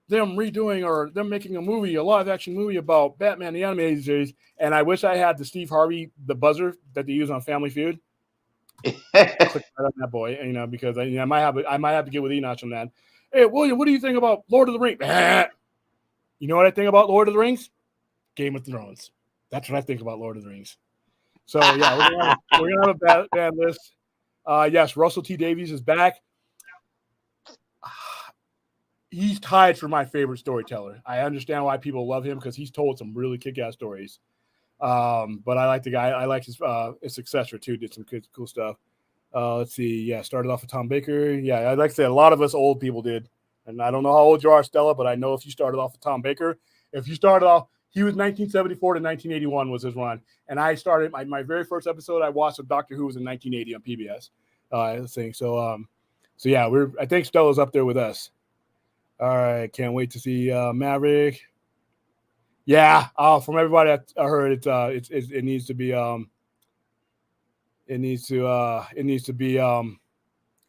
them redoing or them making a live action movie about Batman the animated series? And I wish I had the Steve Harvey, the buzzer that they use on Family Feud. Click right on that boy, because I might have to get with Enoch on that. Hey, William, what do you think about Lord of the Rings? You know what I think about Lord of the Rings? Game of Thrones. That's what I think about Lord of the Rings. So yeah, we're gonna have a bad list. Yes, Russell T Davies is back. He's tied for my favorite storyteller. I understand why people love him because he's told some really kick-ass stories. But I like the guy. I like his successor too. Did some cool stuff. Let's see. Yeah, started off with Tom Baker. Yeah, like I said, a lot of us old people did. And I don't know how old you are, Stella, but I know if you started off with Tom Baker, if you started off, he was 1974 to 1981 was his run. And I started my very first episode I watched of Doctor Who was in 1980 on PBS. So yeah, I think Stella's up there with us. All right, can't wait to see Maverick. Yeah, from everybody I heard, it needs to be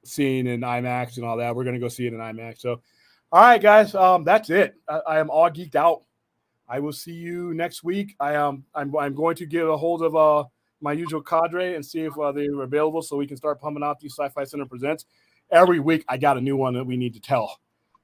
seen in IMAX and all that. We're gonna go see it in IMAX. So, all right, guys, that's it. I am all geeked out. I will see you next week. I'm going to get a hold of my usual cadre and see if they're available so we can start pumping out these Sci-Fi Center Presents. Every week I got a new one that we need to tell.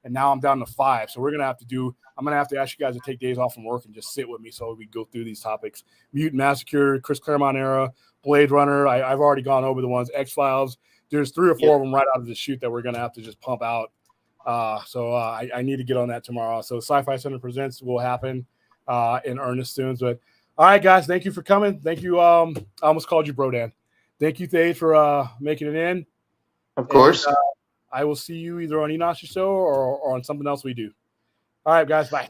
And now I'm down to 5. So I'm going to have to ask you guys to take days off from work and just sit with me so we go through these topics. Mutant Massacre, Chris Claremont era, Blade Runner. I've already gone over the ones, X-Files. There's 3 or 4 of them right out of the chute that we're going to have to just pump out. So I need to get on that tomorrow. So Sci-Fi Center Presents will happen in earnest soon. But all right, guys, thank you for coming. Thank you. I almost called you Brodan. Thank you, Thade, for making it in. Of course. And, I will see you either on Enosh's show or on something else we do. All right, guys, bye.